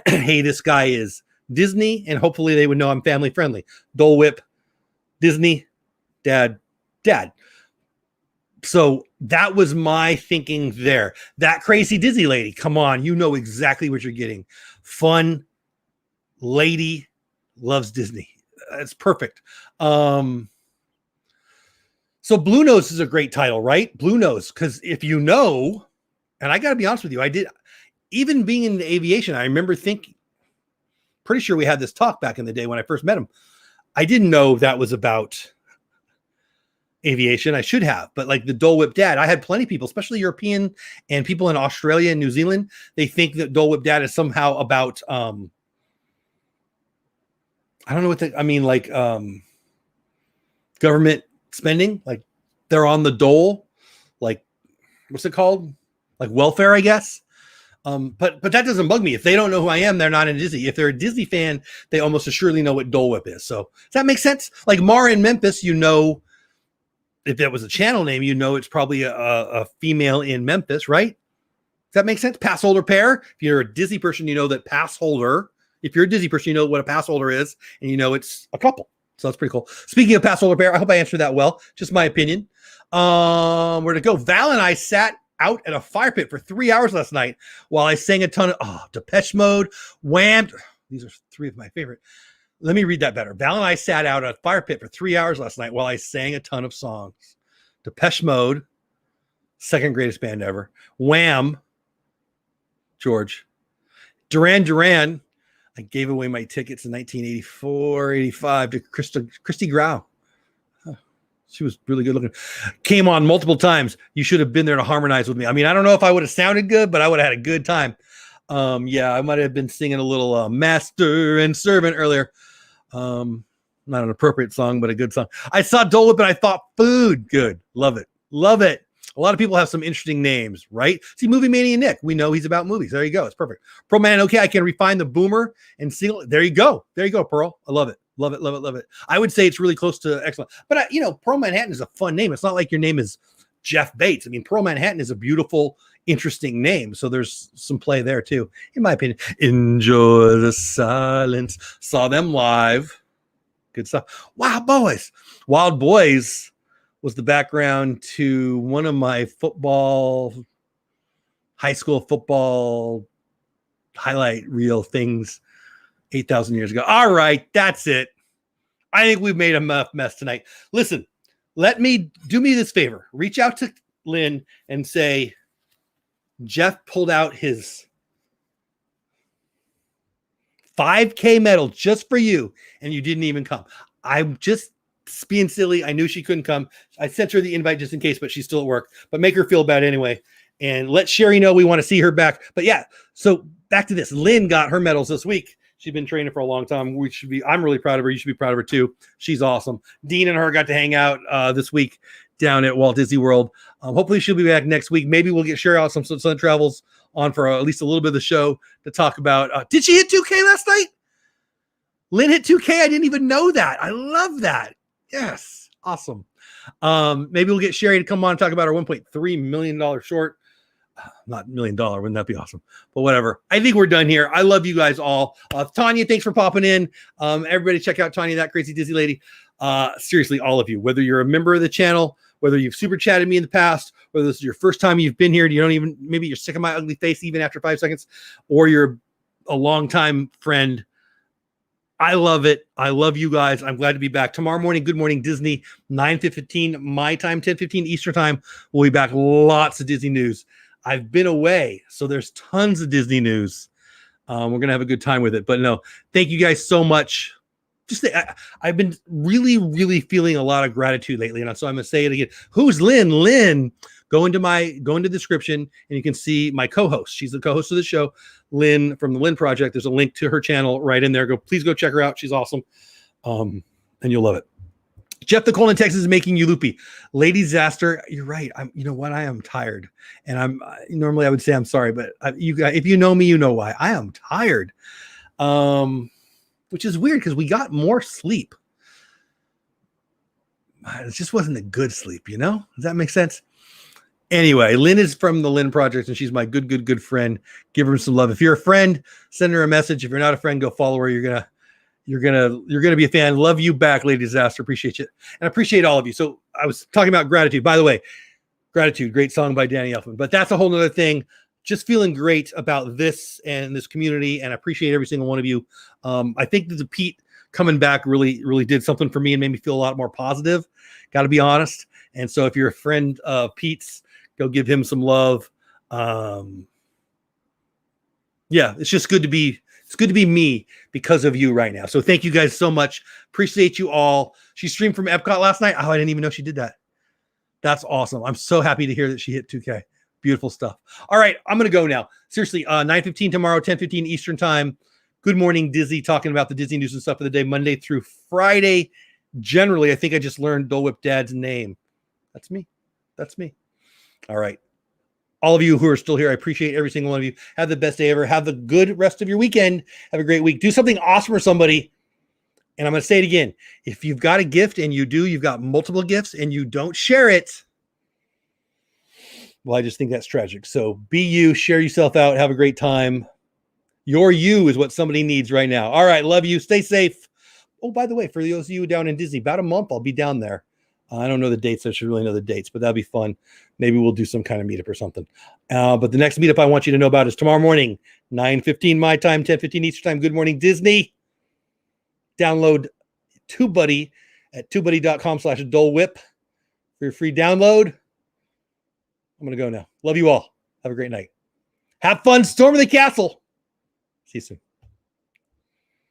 hey, this guy is Disney, and hopefully they would know I'm family friendly. Dole Whip, Disney, Dad. So that was my thinking there. That crazy Disney lady, come on, you know exactly what you're getting. Fun lady, loves Disney. It's perfect. So Blue Nose is a great title, right? Blue Nose, because if you know, and I got to be honest with you, I did, even being in the aviation, I remember thinking, pretty sure we had this talk back in the day when I first met him. I didn't know that was about aviation. I should have, but like the Dole Whip Dad, I had plenty of people, especially European and people in Australia and New Zealand. They think that Dole Whip Dad is somehow about, I don't know what government spending, like they're on the dole, like what's it called? Like welfare, I guess. But that doesn't bug me. If they don't know who I am, they're not in Disney. If they're a Disney fan, they almost assuredly know what Dole Whip is. So does that make sense? Like Mara in Memphis, if that was a channel name, it's probably a female in Memphis, right? Does that make sense? Pass holder pair. If you're a Disney person, you know that pass holder. If you're a Disney person, you know what a pass holder is, and it's a couple. So that's pretty cool. Speaking of pass holder pair, I hope I answered that well. Just my opinion. Where to go? Val and I sat out at a fire pit for 3 hours last night while I sang a ton of Depeche Mode, Wham. These are three of my favorite. Let me read that better. Val and I sat out at a fire pit for 3 hours last night while I sang a ton of songs. Depeche Mode, second greatest band ever. Wham, George. Duran Duran. I gave away my tickets in 1984, 85 to Christy Grau. She was really good looking. Came on multiple times. You should have been there to harmonize with me. I mean, I don't know if I would have sounded good, but I would have had a good time. I might have been singing a little Master and Servant earlier. Not an appropriate song, but a good song. I saw Dole Whip and I thought food. Good. Love it. Love it. A lot of people have some interesting names, right? See, Movie Mania Nick. We know he's about movies. There you go. It's perfect. Pro Man, okay, I can refine the boomer and single. There you go. There you go, Pearl. I love it. Love it, love it, love it. I would say it's really close to excellent. But, Pearl Manhattan is a fun name. It's not like your name is Jeff Bates. I mean, Pearl Manhattan is a beautiful, interesting name. So there's some play there, too, in my opinion. Enjoy the silence. Saw them live. Good stuff. Wild Boys. Wild Boys was the background to one of my high school football highlight reel things 8,000 years ago. All right, that's it. I think we've made a mess tonight. Listen, do me this favor. Reach out to Lynn and say, Jeff pulled out his 5K medal just for you, and you didn't even come. I'm just being silly. I knew she couldn't come. I sent her the invite just in case, but she's still at work. But make her feel bad anyway. And let Sherry know we want to see her back. But yeah, so back to this. Lynn got her medals this week. She's been training for a long time. I'm really proud of her. You should be proud of her too. She's awesome. Dean and her got to hang out this week down at Walt Disney World. Hopefully she'll be back next week. Maybe we'll share out some Sun Travels on for at least a little bit of the show to talk about. Did she hit 2K last night? Lynn hit 2K. I didn't even know that. I love that. Yes. Awesome. Maybe we'll get Sherry to come on and talk about our $1.3 million short. Not $1 million. Wouldn't that be awesome? But whatever. I think we're done here. I love you guys all. Tanya, thanks for popping in. Everybody check out Tanya, that crazy Disney lady. Seriously, all of you, whether you're a member of the channel, whether you've super chatted me in the past, whether this is your first time you've been here, maybe you're sick of my ugly face even after 5 seconds, or you're a longtime friend. I love it. I love you guys. I'm glad to be back. Tomorrow morning, Good Morning Disney, 9:15 my time, 10:15 Eastern time. We'll be back. Lots of Disney news. I've been away, so there's tons of Disney news. We're going to have a good time with it. But no, thank you guys so much. I've been really, really feeling a lot of gratitude lately. And so I'm going to say it again. Who's Lynn? Lynn, go into the description and you can see my co-host. She's the co-host of the show, Lynn from the Lynn Project. There's a link to her channel right in there. Please go check her out. She's awesome. And you'll love it. Jeff the Cold in Texas is making you loopy. Lady Zaster, you're right. You know what? I am tired. And normally I would say I'm sorry, but you guys, if you know me, you know why. I am tired. Which is weird because we got more sleep. It just wasn't a good sleep, Does that make sense? Anyway, Lynn is from the Lynn Project, and she's my good friend. Give her some love. If you're a friend, send her a message. If you're not a friend, go follow her. You're gonna be a fan. Love you back, Lady Disaster. Appreciate you, and I appreciate all of you. So I was talking about gratitude. By the way, Gratitude, great song by Danny Elfman. But that's a whole nother thing. Just feeling great about this and this community, and I appreciate every single one of you. I think that the Pete coming back really did something for me and made me feel a lot more positive. Got to be honest. And so if you're a friend of Pete's, go give him some love. Yeah, it's just good to be. It's good to be me because of you right now. So thank you guys so much. Appreciate you all. She streamed from Epcot last night. Oh, I didn't even know she did that. That's awesome. I'm so happy to hear that she hit 2K. Beautiful stuff. All right, I'm going to go now. Seriously, 9:15 tomorrow, 10:15 Eastern time. Good Morning Disney, talking about the Disney news and stuff for the day, Monday through Friday. Generally, I think I just learned Dole Whip Dad's name. That's me. That's me. All right. All of you who are still here, I appreciate every single one of you. Have the best day ever. Have the good rest of your weekend. Have a great week. Do something awesome for somebody. And I'm going to say it again. If you've got a gift and you've got multiple gifts and you don't share it, well, I just think that's tragic. So be you, share yourself out, have a great time. Your you is what somebody needs right now. All right, love you. Stay safe. Oh, by the way, for those of you down in Disney, about a month, I'll be down there. I don't know the dates. I should really know the dates, but that'll be fun. Maybe we'll do some kind of meetup or something. But the next meetup I want you to know about is tomorrow morning, 9:15 my time, 10:15 Eastern time. Good Morning Disney. Download TubeBuddy at tubebuddy.com/DoleWhip for your free download. I'm going to go now. Love you all. Have a great night. Have fun. Storm of the castle. See you soon.